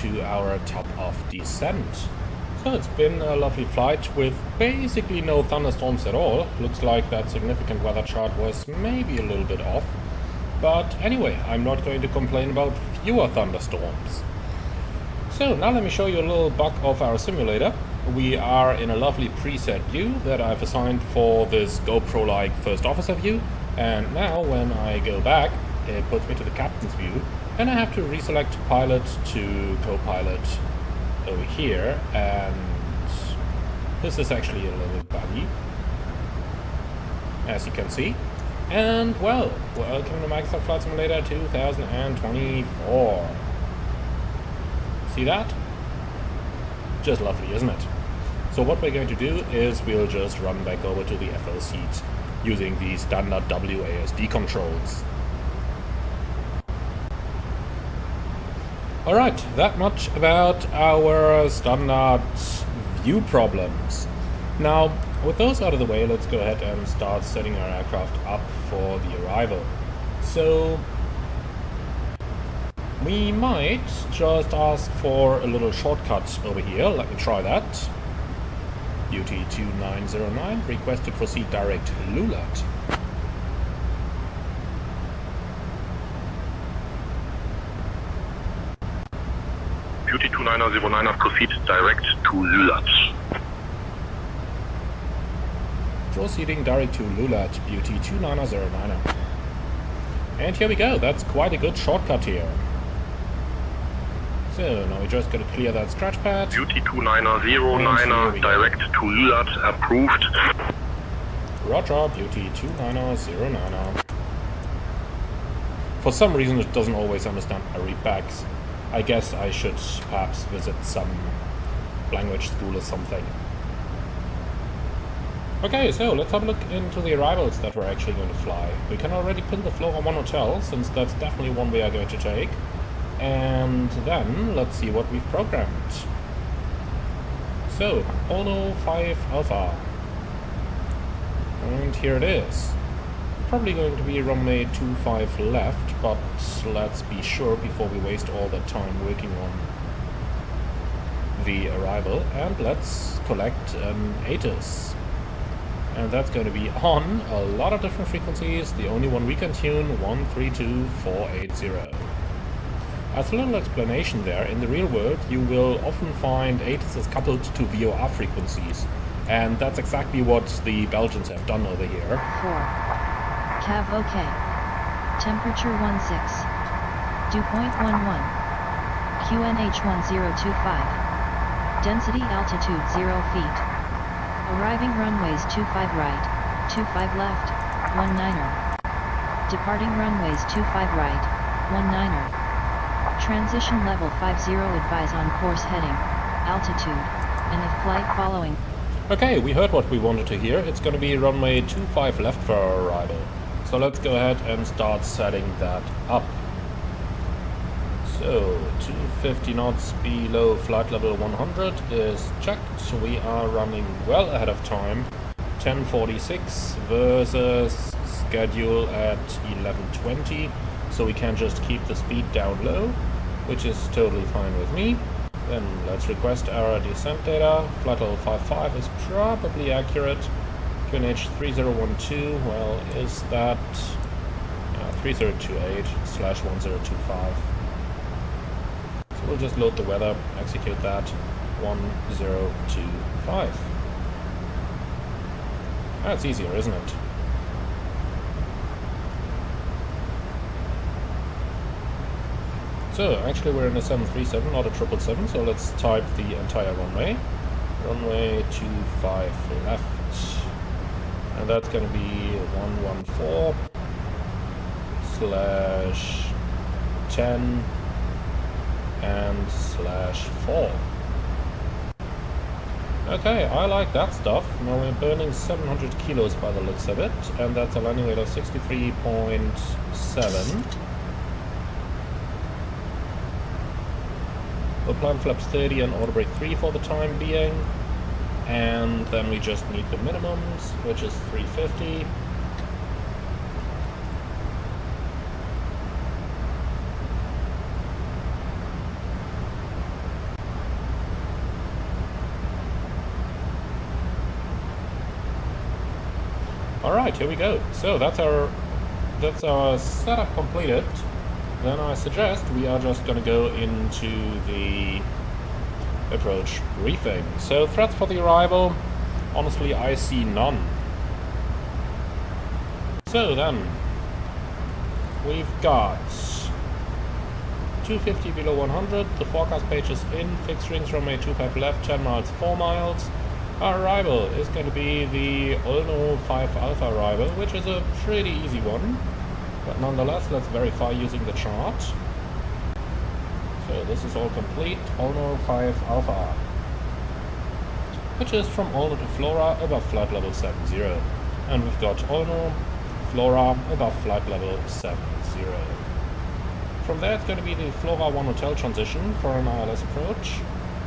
to our top-off descent. So it's been a lovely flight with basically no thunderstorms at all. Looks like that significant weather chart was maybe a little bit off. But anyway, I'm not going to complain about fewer thunderstorms. So now let me show you a little bug of our simulator. we are in a lovely preset view that I've assigned for this GoPro-like first officer view, and now when I go back, it puts me to the captain's view, and I have to reselect pilot to co-pilot over here, and this is actually a little bit buggy, as you can see. And well, welcome to Microsoft Flight Simulator 2024. See that? Just lovely, isn't it? So what we're going to do is we'll just run back over to the FL seat using the standard WASD controls. Alright, that much about our standard view problems. Now, with those out of the way, let's go ahead and start setting our aircraft up for the arrival. So we might just ask for a little shortcut over here. Let me try that. UT2909, request to proceed direct LULAT. UT2909, proceed direct to LULAT. Proceeding direct to LULAT, Beauty 2909. And here we go, that's quite a good shortcut here. So now we just gotta clear that scratch pad. UT2909, direct to LULAT, approved. Roger, Beauty 2909. For some reason it doesn't always understand my readbacks. I guess I should perhaps visit some language school or something. Okay, so let's have a look into the arrivals that we're actually going to fly. We can already pin the floor on one hotel, since that's definitely one we are going to take. And then, let's see what we've programmed. So, Ono 5 Alpha. And here it is. Probably going to be runway 25 left, but let's be sure before we waste all that time working on the arrival. And let's collect an Asus. And that's going to be on a lot of different frequencies. The only one we can tune, 132480. As a little explanation there, in the real world you will often find Atuses coupled to VOR frequencies. And that's exactly what the Belgians have done over here. 4. Cav OK. Temperature 16. Dew point 11. QNH 1025. Density altitude 0 feet. Arriving runways 25 right, 25 left, 19er. Departing runways 25 right, 19er. Transition level 50, advise on course heading, altitude, and if flight following. Okay, we heard what we wanted to hear. It's going to be runway 25 left for our arrival. So let's go ahead and start setting that up. So, 250 knots below flight level 100 is checked. So we are running well ahead of time. 10:46 versus schedule at 11:20. So we can just keep the speed down low, which is totally fine with me. Then let's request our descent data. Flight level 55 is probably accurate. QNH 3012, well, is that 3028/1025. So we'll just load the weather, execute that. 1025. That's easier, isn't it? So, actually we're in a 737, not a 777, so let's type the entire runway. Runway 25 left. And that's going to be 114/10 and /4. Okay, I like that stuff. Now we're burning 700 kilos by the looks of it, and that's a landing weight of 63.7. We'll plan flaps 30 and auto brake 3 for the time being. And then we just need the minimums, which is 350. Alright, here we go. So that's our setup completed. Then I suggest we are just going to go into the approach briefing. So threats for the arrival, honestly I see none. So then, we've got 250 below 100, the forecast page is in, fixed rings runway 25 left, 10 miles, 4 miles. Our arrival is going to be the Olno 5 Alpha arrival, which is a pretty easy one. But nonetheless, let's verify using the chart. So this is all complete, Olno 5 Alpha, which is from Olno to Flora above flight level 70. And we've got Olno, Flora above flight level 70. From there it's going to be the Flora 1 Hotel transition for an ILS approach.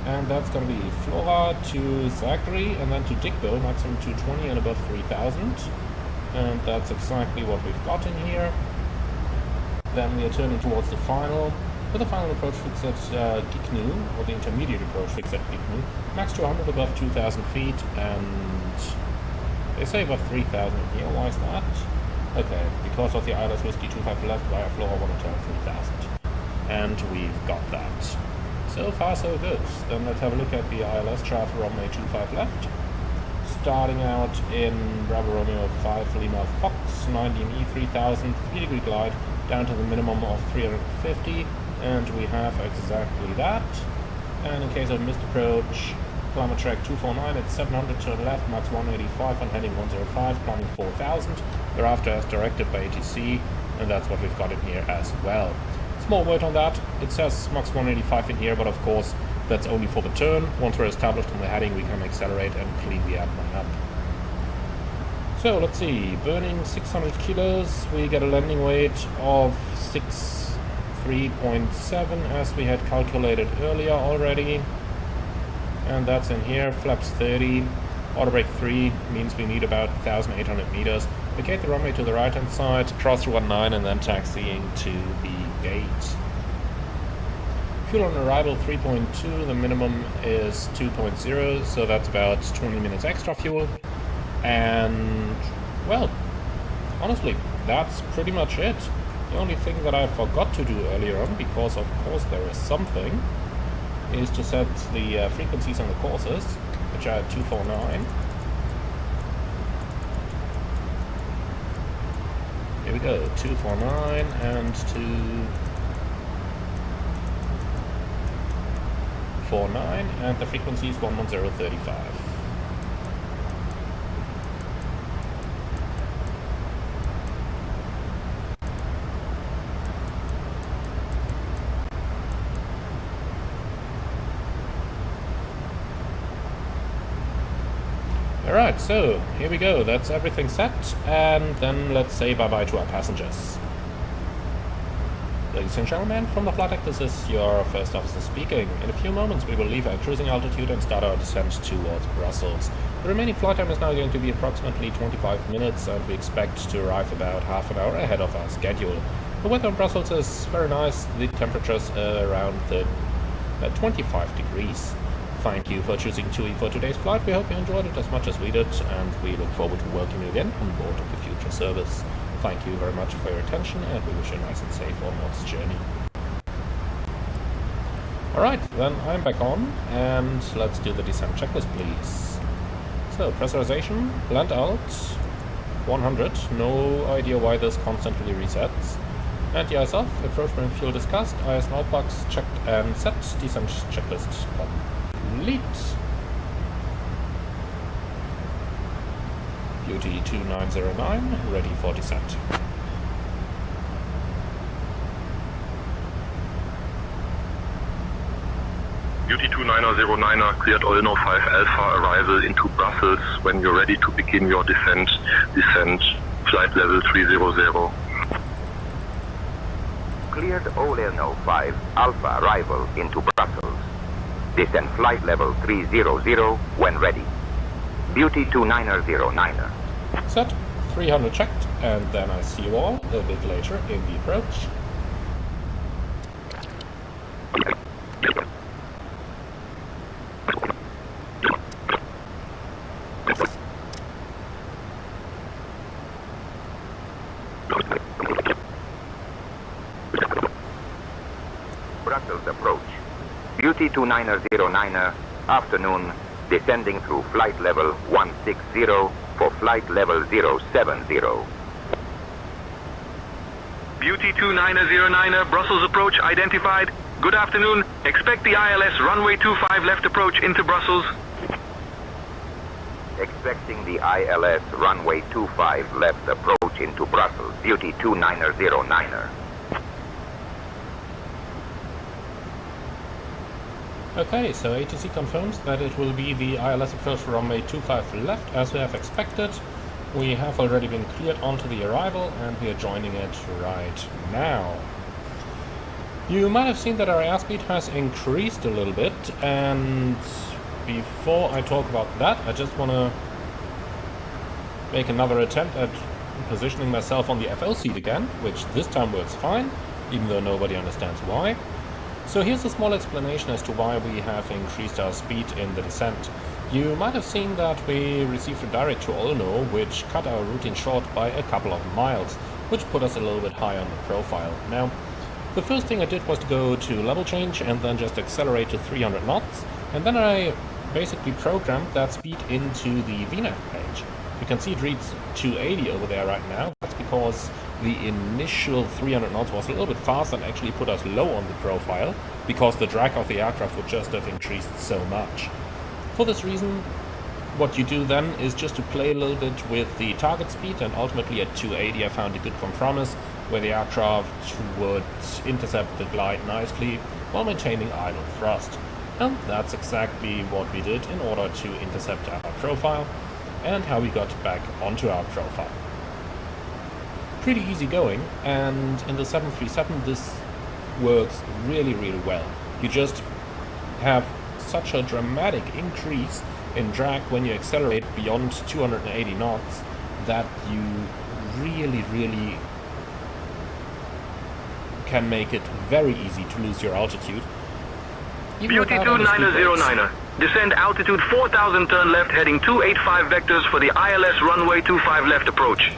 And that's going to be Flora to Zachary and then to Digbo, maximum 220 and above 3000. And that's exactly what we've got in here. Then we are turning towards the final, with the final approach fixed at Giknu, or the intermediate approach fixed at Giknu, max to 100 above 2000 feet, and they say above 3000 in here. Why is that? Okay, because of the ILS Whiskey 25 left via Flora 1 Hotel 3000. And we've got that. So far so good. Then let's have a look at the ILS chart for runway 25 left. Starting out in Bravo Romeo 5 Lima Fox, 19E 3000, 3-degree glide, down to the minimum of 350, and we have exactly that. And in case of missed approach, climate track 249 at 700, turn left, max 185 on heading 105, climbing 4000, thereafter as directed by ATC, and that's what we've got in here as well. Small word on that, it says max 185 in here, but of course that's only for the turn. Once we're established on the heading we can accelerate and clean the airplane up. So let's see, burning 600 kilos, we get a landing weight of 63.7 as we had calculated earlier already. And that's in here, flaps 30, auto brake 3 means we need about 1800 meters. Vacate the runway to the right hand side, cross through 19 and then taxiing to the gate. Fuel on arrival 3.2, the minimum is 2.0, so that's about 20 minutes extra fuel. And, well, honestly, that's pretty much it. The only thing that I forgot to do earlier on, because of course there is something, is to set the frequencies on the courses, which are 249. Here we go, 249 and 249, and the frequency is 11035. Alright, so here we go, that's everything set, and then let's say bye-bye to our passengers. Ladies and gentlemen, from the flight deck, this is your first officer speaking. In a few moments we will leave our cruising altitude and start our descent towards Brussels. The remaining flight time is now going to be approximately 25 minutes, and we expect to arrive about half an hour ahead of our schedule. The weather in Brussels is very nice, the temperatures are around 25 degrees. Thank you for choosing TUI for today's flight. We hope you enjoyed it as much as we did, and we look forward to welcoming you again on board of the future service. Thank you very much for your attention, and we wish you a nice and safe onwards journey. Alright, then I'm back on, and let's do the descent checklist, please. So, pressurization, blend out, 100, no idea why this constantly resets. Anti-ice off, approach and fuel discussed, IS null plugs checked and set, descent checklist complete. Beauty 2909, ready for descent. Beauty 2909 cleared Olno 5 Alpha, arrival into Brussels. When you're ready to begin your descent, descend flight level 300. Cleared Olno 5 Alpha, arrival into Brussels. Descend flight level 300 when ready. Beauty 2909. Set, 300 checked, and then I see you all a bit later in the approach. Brussels approach. Beauty 2909er, afternoon, descending through flight level 160 for flight level 070. Beauty 2909er, Brussels approach identified. Good afternoon. Expect the ILS runway 25 left approach into Brussels. Expecting the ILS runway 25 left approach into Brussels. Beauty 2909er. Okay, so ATC confirms that it will be the ILS approach for runway 25 left, as we have expected. We have already been cleared onto the arrival, and we are joining it right now. You might have seen that our airspeed has increased a little bit, and before I talk about that, I just want to make another attempt at positioning myself on the FL seat again, which this time works fine, even though nobody understands why. So here's a small explanation as to why we have increased our speed in the descent. You might have seen that we received a direct to Olno, which cut our routine short by a couple of miles, which put us a little bit high on the profile. Now, the first thing I did was to go to level change and then just accelerate to 300 knots, and then I basically programmed that speed into the VNAV page. You can see it reads 280 over there right now. That's because the initial 300 knots was a little bit fast and actually put us low on the profile, because the drag of the aircraft would just have increased so much. For this reason, what you do then is just to play a little bit with the target speed, and ultimately at 280 I found a good compromise where the aircraft would intercept the glide nicely while maintaining idle thrust. And that's exactly what we did in order to intercept our profile and how we got back onto our profile. Pretty easy going, and in the 737 this works really well. You just have such a dramatic increase in drag when you accelerate beyond 280 knots that you really can make it very easy to lose your altitude. Beauty 2909er, descend altitude 4000, turn left heading 285 vectors for the ILS runway 25 left approach.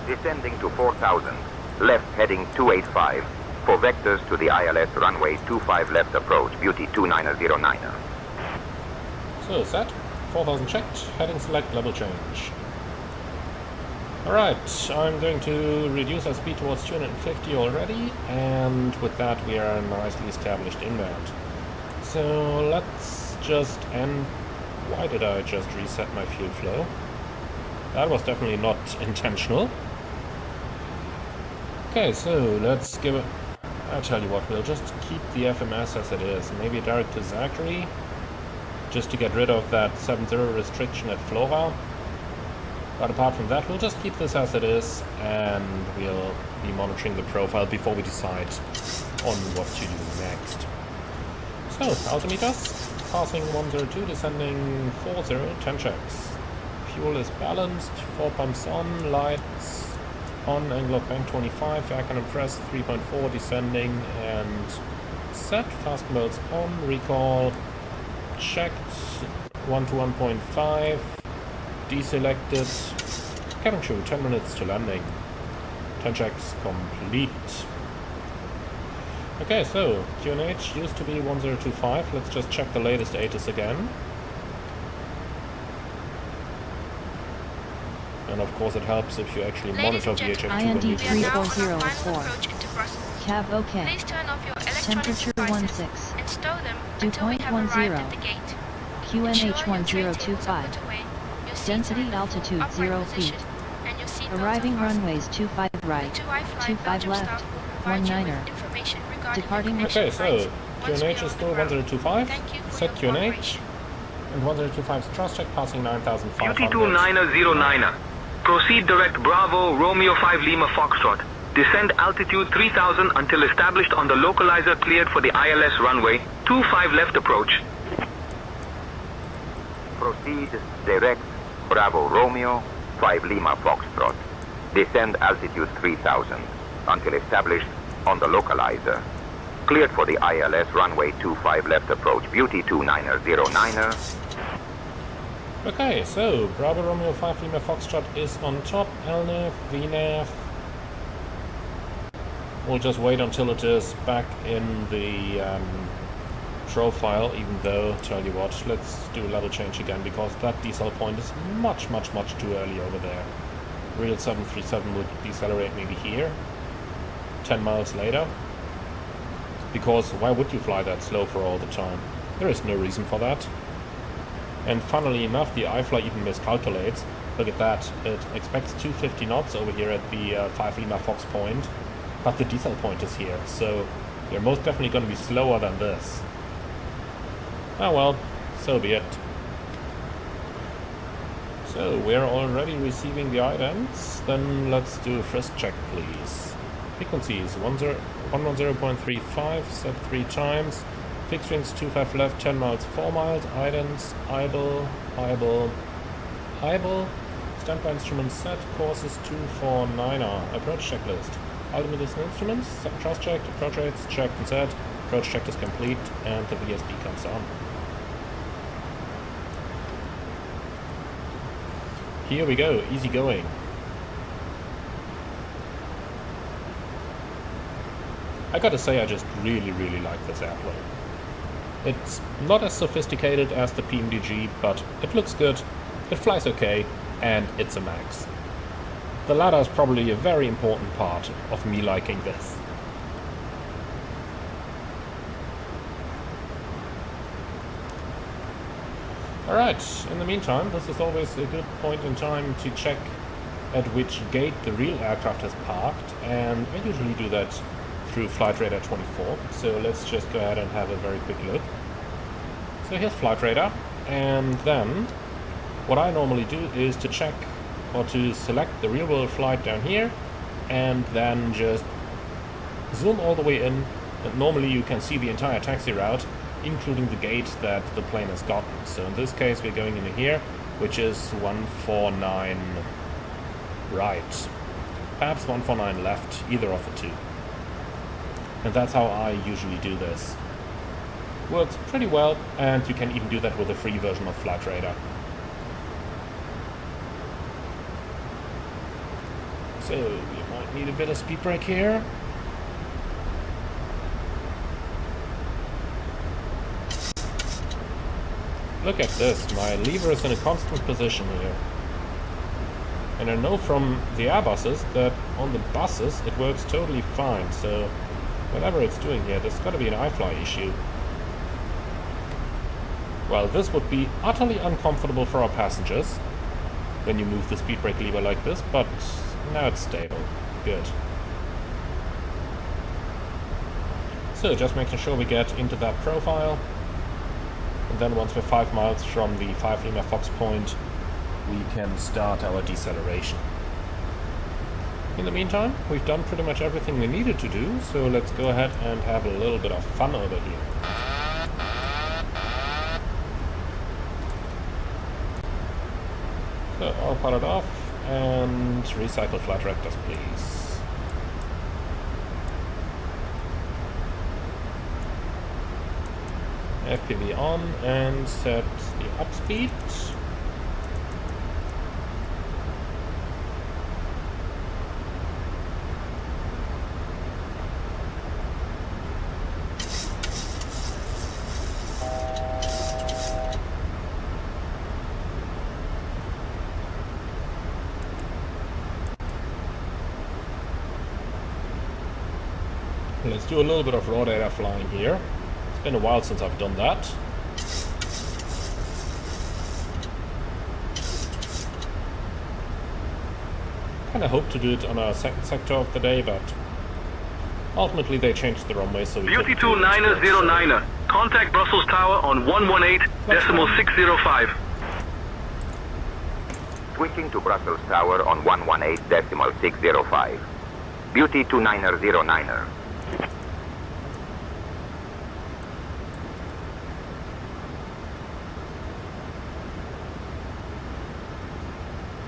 Descending to 4000, left heading 285 for vectors to the ILS runway 25 left approach. Beauty 2909er. So set, 4000 checked, heading select, level change. Alright, I'm going to reduce our speed towards 250 already, and with that we are nicely established inbound. So let's just end... Why did I just reset my fuel flow? That was definitely not intentional. Okay, so let's give it... I'll tell you what, we'll just keep the FMS as it is. Maybe direct to Zachary, just to get rid of that 7-0 restriction at Flora. But apart from that, we'll just keep this as it is, and we'll be monitoring the profile before we decide on what to do next. So, altimeters, passing 102, descending 40, 10 checks. Fuel is balanced, 4 pumps on, lights on, angle of bank 25, air cannon press 3.4, descending and set, fast modes on, recall checked, 1 to 1.5, deselected, cabin crew 10 minutes to landing, 10 checks complete. Okay, so QNH used to be 1025, let's just check the latest ATIS again. And of course it helps if you actually monitor VHF2 when you IND 34004. Cav OK. Please turn off your Temperature electronic 16. devices and stow them Dew until we point have arrived 10. at the gate. QNH 1025. Density altitude 0 feet. Arriving runways 25 right, 25 left, 19er. Departing. Okay, so QNH is still 1025, set QNH, and 1025's thrust check passing 9,500. Beauty 2909er, proceed direct Bravo, Romeo 5 Lima Foxtrot. Descend altitude 3000 until established on the localizer cleared for the ILS runway 25 left approach. Proceed direct Bravo Romeo 5 Lima Foxtrot. Descend altitude 3000 until established on the localizer. Cleared for the ILS runway 25 left approach. Beauty 2909er. Okay, so Bravo Romeo 5 Lima Foxtrot is on top, LNAV, VNAV, we'll just wait until it is back in the profile, even though, tell you what, let's do a level change again, because that decel point is much too early over there. Real 737 would decelerate maybe here, 10 miles later, because why would you fly that slow for all the time? There is no reason for that. And funnily enough, the iFly even miscalculates. Look at that, it expects 250 knots over here at the 5 Lima Fox point, but the decel point is here, so you're most definitely going to be slower than this. Oh well, so be it. So, we're already receiving the items, then let's do a frisk check please. Frequencies 110.35, set 3 times, fixed wings 25 left, 10 miles, 4 miles, items, idle, standby instruments set, courses 249er, approach checklist, ultimate instruments, trust checked, approach rates checked and set, approach check is complete, and the VSD comes on. Here we go, easy going. I gotta say, I just really like this airplane. It's not as sophisticated as the PMDG, but it looks good, it flies okay, and it's a max. The latter is probably a very important part of me liking this. Alright, in the meantime, this is always a good point in time to check at which gate the real aircraft has parked, and I usually do that through Flight Radar 24, so let's just go ahead and have a very quick look. So here's Flight Radar, and then what I normally do is to check or to select the real world flight down here, and then just zoom all the way in, and normally you can see the entire taxi route, including the gate that the plane has gotten. So in this case we're going into here, which is 149 right. Perhaps 149 left, either of the two. And that's how I usually do this. Works pretty well, and you can even do that with a free version of Flight Radar. So you might need a bit of speed brake here. Look at this, my lever is in a constant position here. And I know from the Airbuses that on the buses it works totally fine, so whatever it's doing here, there's gotta be an iFly issue. Well, this would be utterly uncomfortable for our passengers when you move the speed brake lever like this, but now it's stable. Good. So just making sure we get into that profile. And then once we're 5 miles from the 5 Lima Fox point, we can start our deceleration. In the meantime, we've done pretty much everything we needed to do, so let's go ahead and have a little bit of fun over here. So all powered off, and recycle flight directors please. FPV on and set the up speed. Let's do a little bit of raw data flying here. It's been a while since I've done that. Kinda hope to do it on our second sector of the day, but ultimately they changed the runway, so we Beauty 2909er, contact Brussels Tower on 118.605. Switching to Brussels Tower on 118.605. Beauty 2909er.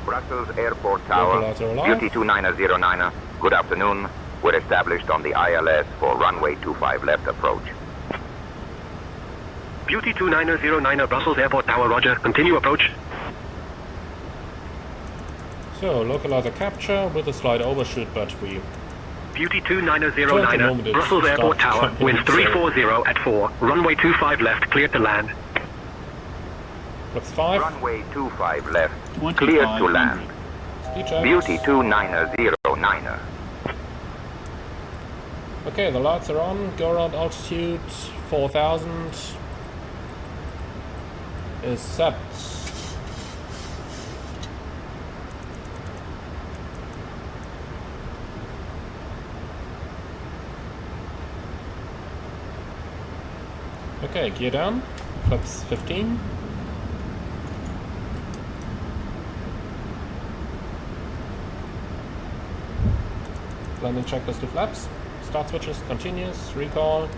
Brussels Airport Tower, Beauty 2909er. Good afternoon. We're established on the ILS for runway 25 left approach. Beauty 2909er, Brussels Airport Tower, roger. Continue approach. So, localizer capture with a slight overshoot, but we Beauty 29009, Brussels Airport Tower, wind 340 at 4, runway 25 left, cleared to land. Flaps 5. Runway 25 left, cleared to land. Speed check. Beauty 29009. Okay, the lights are on. Go around altitude 4000 is set. Okay, gear down. Flaps 15. Landing checklist to flaps. Start switches, continuous, recall,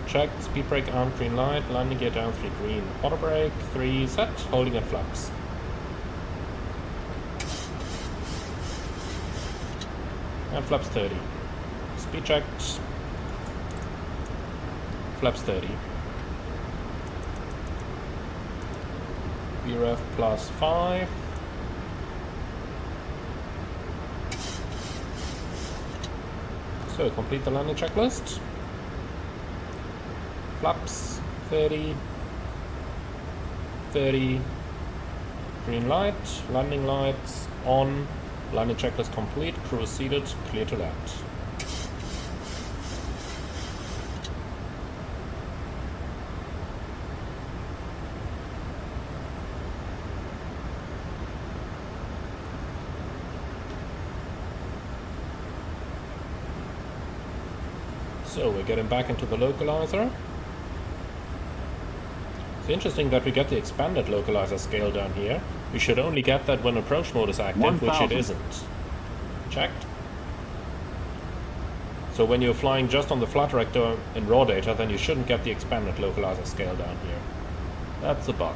check, speed brake arm, green light, landing gear down, 3 green, auto brake, 3 set, holding at flaps. And flaps 30. Speed checked, flaps 30. VREF plus 5. So complete the landing checklist. Flaps 30, 30, green light, landing lights on, landing checklist complete, crew seated, clear to land. So we're getting back into the localizer. It's interesting that we get the expanded localizer scale down here. We should only get that when approach mode is active, which it isn't. Checked. So when you're flying just on the flight director in raw data, then you shouldn't get the expanded localizer scale down here. That's a bug.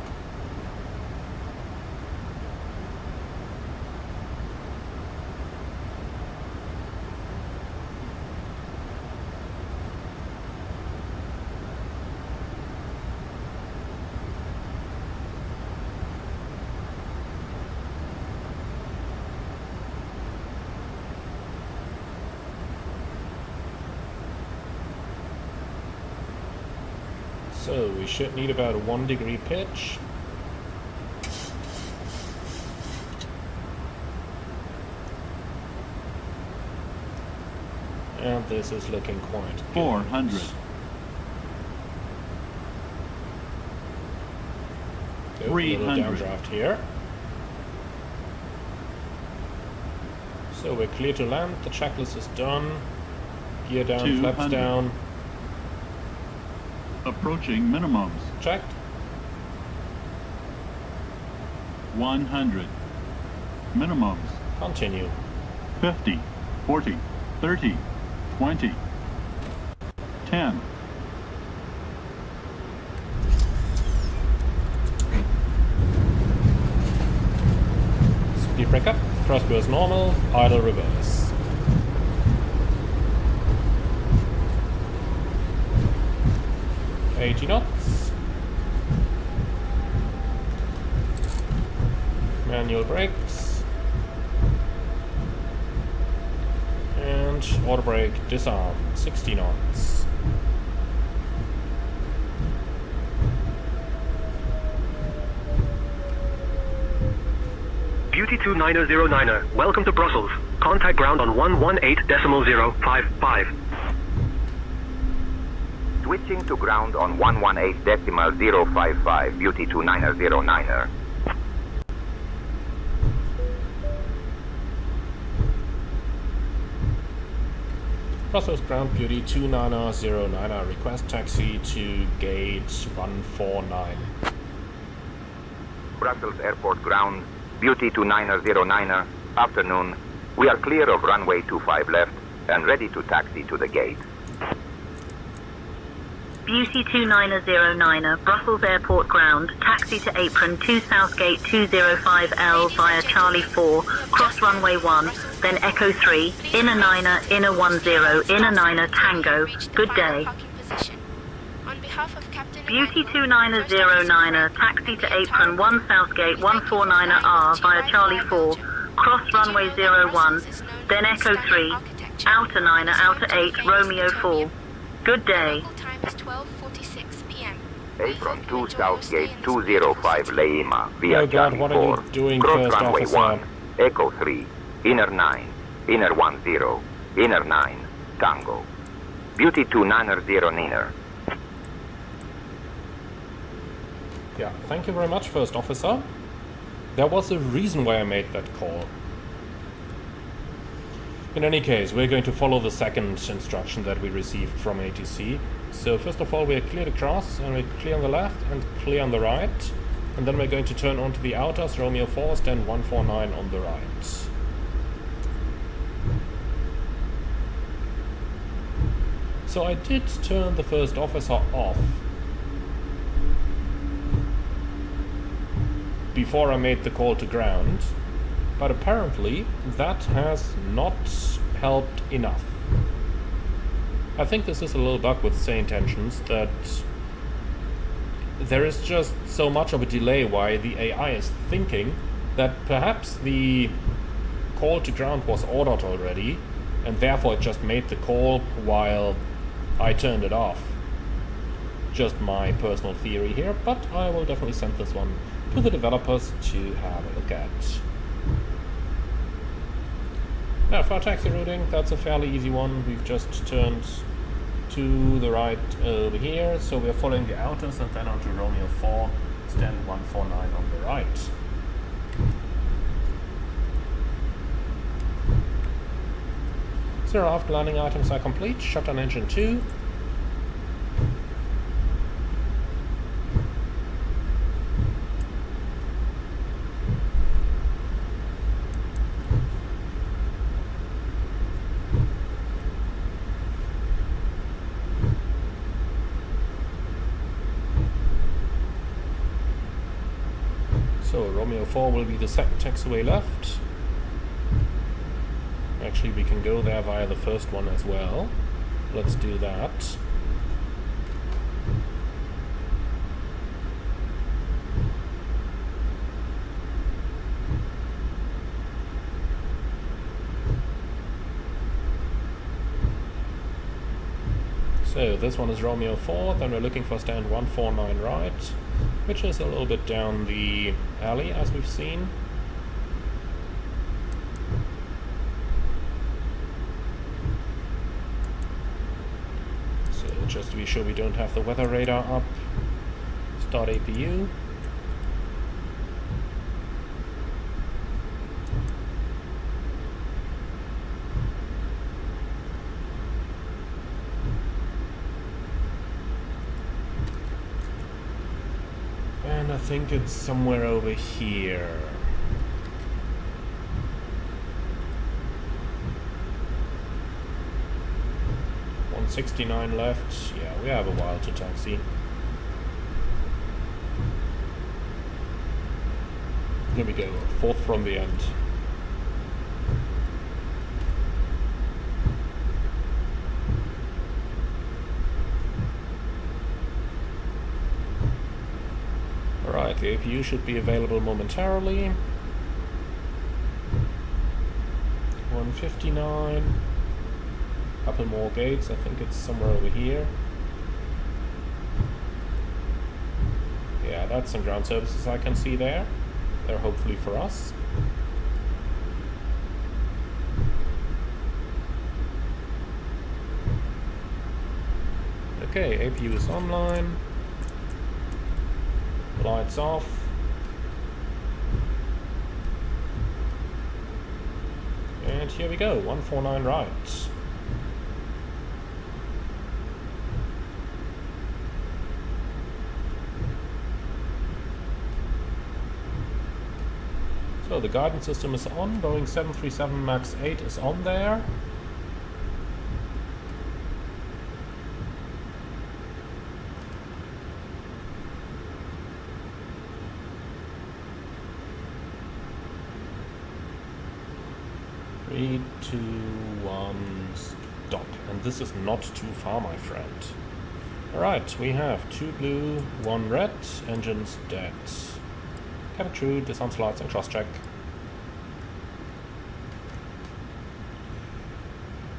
So we should need about a 1 degree pitch. And this is looking quite good. 400. Go, 300. Little downdraft here. So we're clear to land. The checklist is done. Gear down, 200. Flaps down. Approaching minimums. Checked. 100. Minimums. Continue. 50, 40, 30, 20, 10. Speed brake up, thrust goes normal, idle reverse. $80 knots. Manual brakes. And auto brake disarm, 60 knots. Beauty 29009er, welcome to Brussels. Contact ground on 118.055. Switching to ground on 118.055, Beauty 29009er. Brussels ground, Beauty 29009er, request taxi to gate 149. Brussels Airport ground, Beauty 29009er, afternoon. We are clear of runway 25 left and ready to taxi to the gate. Beauty 29009er, Brussels Airport ground, taxi to apron 2 Southgate 205L via Charlie 4, cross runway 1, then Echo 3, inner 9er, inner 10, inner 9er, Tango. Good day. Beauty 29009er, taxi to apron 1 Southgate 149er R via Charlie 4, cross runway 01, then Echo 3, departure. Outer 9er, Is outer known to 8, the Romeo famous 4. Atomium. Good The day. local time is 12:46 p.m. Apron 2 Southgate 205 Lima via Oh God, Charlie what 4. are you doing, Cross first runway officer? 1, Echo 3, inner 9, inner 10, inner 9, Tango. Beauty 290 Niner. Yeah, thank you very much, first officer. There was a reason why I made that call. In any case, we're going to follow the second instruction that we received from ATC. So first of all, we're cleared across, and we're clear on the left and clear on the right. And then we're going to turn onto the outers, Romeo 4, stand 149 on the right. So I did turn the first officer off before I made the call to ground, but apparently that has not helped enough. I think this is a little bug with say intentions, that there is just so much of a delay why the AI is thinking that perhaps the call to ground was ordered already, and therefore it just made the call while I turned it off. Just my personal theory here, but I will definitely send this one to the developers to have a look at. Now for our taxi routing, that's a fairly easy one. We've just turned to the right over here, so we're following the outers and then onto Romeo 4, stand 149 on the right. Zero aft landing items are complete, shutdown engine 2. So Romeo 4 will be the second taxiway left. Actually, we can go there via the first one as well. Let's do that. So this one is Romeo 4, then we're looking for stand 149 right, which is a little bit down the alley as we've seen. So just to be sure we don't have the weather radar up, start APU. And I think it's somewhere over here. $169 left. Yeah, we have a while to taxi. Here we go, fourth from the end. Alright, the APU should be available momentarily. 159. Couple more gates, I think it's somewhere over here. Yeah, that's some ground services I can see there. They're hopefully for us. Okay, APU is online. Lights off. And here we go, 149 right. So the guidance system is on, Boeing 737 MAX 8 is on there. Three, two, one, stop. And this is not too far, my friend. Alright, we have 2 blue, 1 red, engines dead. Cabin true, disarm slides and cross check.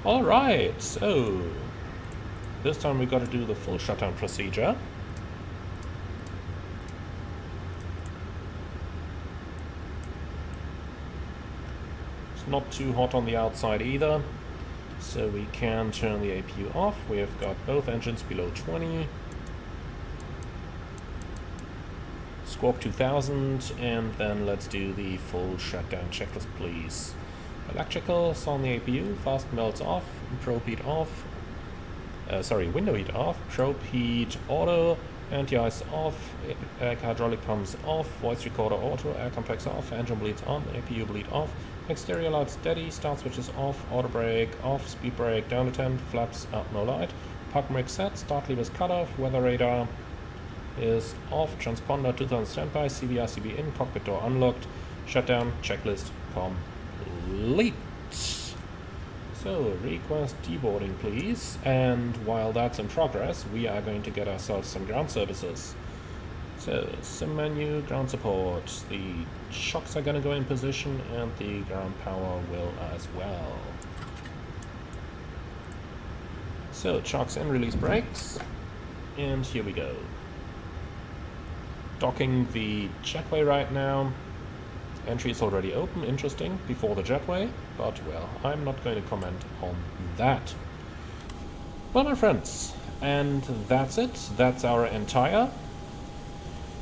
Alright, so this time we gotta do the full shutdown procedure. It's not too hot on the outside either, so we can turn the APU off. We have got both engines below 20. Squawk 2000, and then let's do the full shutdown checklist, please. Electricals on the APU, fast melts off, probe heat off, window heat off, probe heat auto, anti-ice off, hydraulic pumps off, voice recorder auto, air compressor off, engine bleeds on, APU bleed off, exterior lights steady, start switches off, auto brake off, speed brake down to 10, flaps up, no light, park brake set, start levers cut off, weather radar is off, transponder 2000 standby, CB in, cockpit door unlocked, shutdown checklist complete. So request deboarding please, and while that's in progress we are going to get ourselves some ground services. So sim menu, ground support, the shocks are going to go in position and the ground power will as well. So shocks in, release brakes, and here we go. Docking the jetway right now. Entry is already open, interesting, before the jetway, but well, I'm not going to comment on that. Well, my friends, and that's it. That's our entire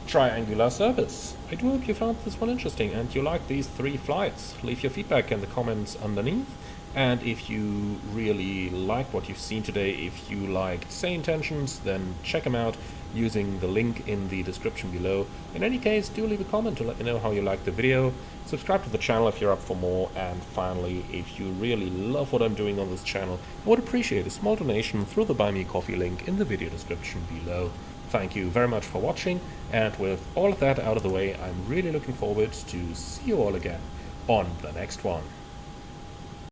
triangular service. I do hope you found this one interesting and you like these 3 flights. Leave your feedback in the comments underneath, and if you really like what you've seen today, if you liked Say Intentions, then check them out using the link in the description below. In any case, do leave a comment to let me know how you liked the video. Subscribe to the channel if you're up for more, and finally, if you really love what I'm doing on this channel, I would appreciate a small donation through the Buy Me Coffee link in the video description below. Thank you very much for watching, and with all of that out of the way, I'm really looking forward to see you all again on the next one.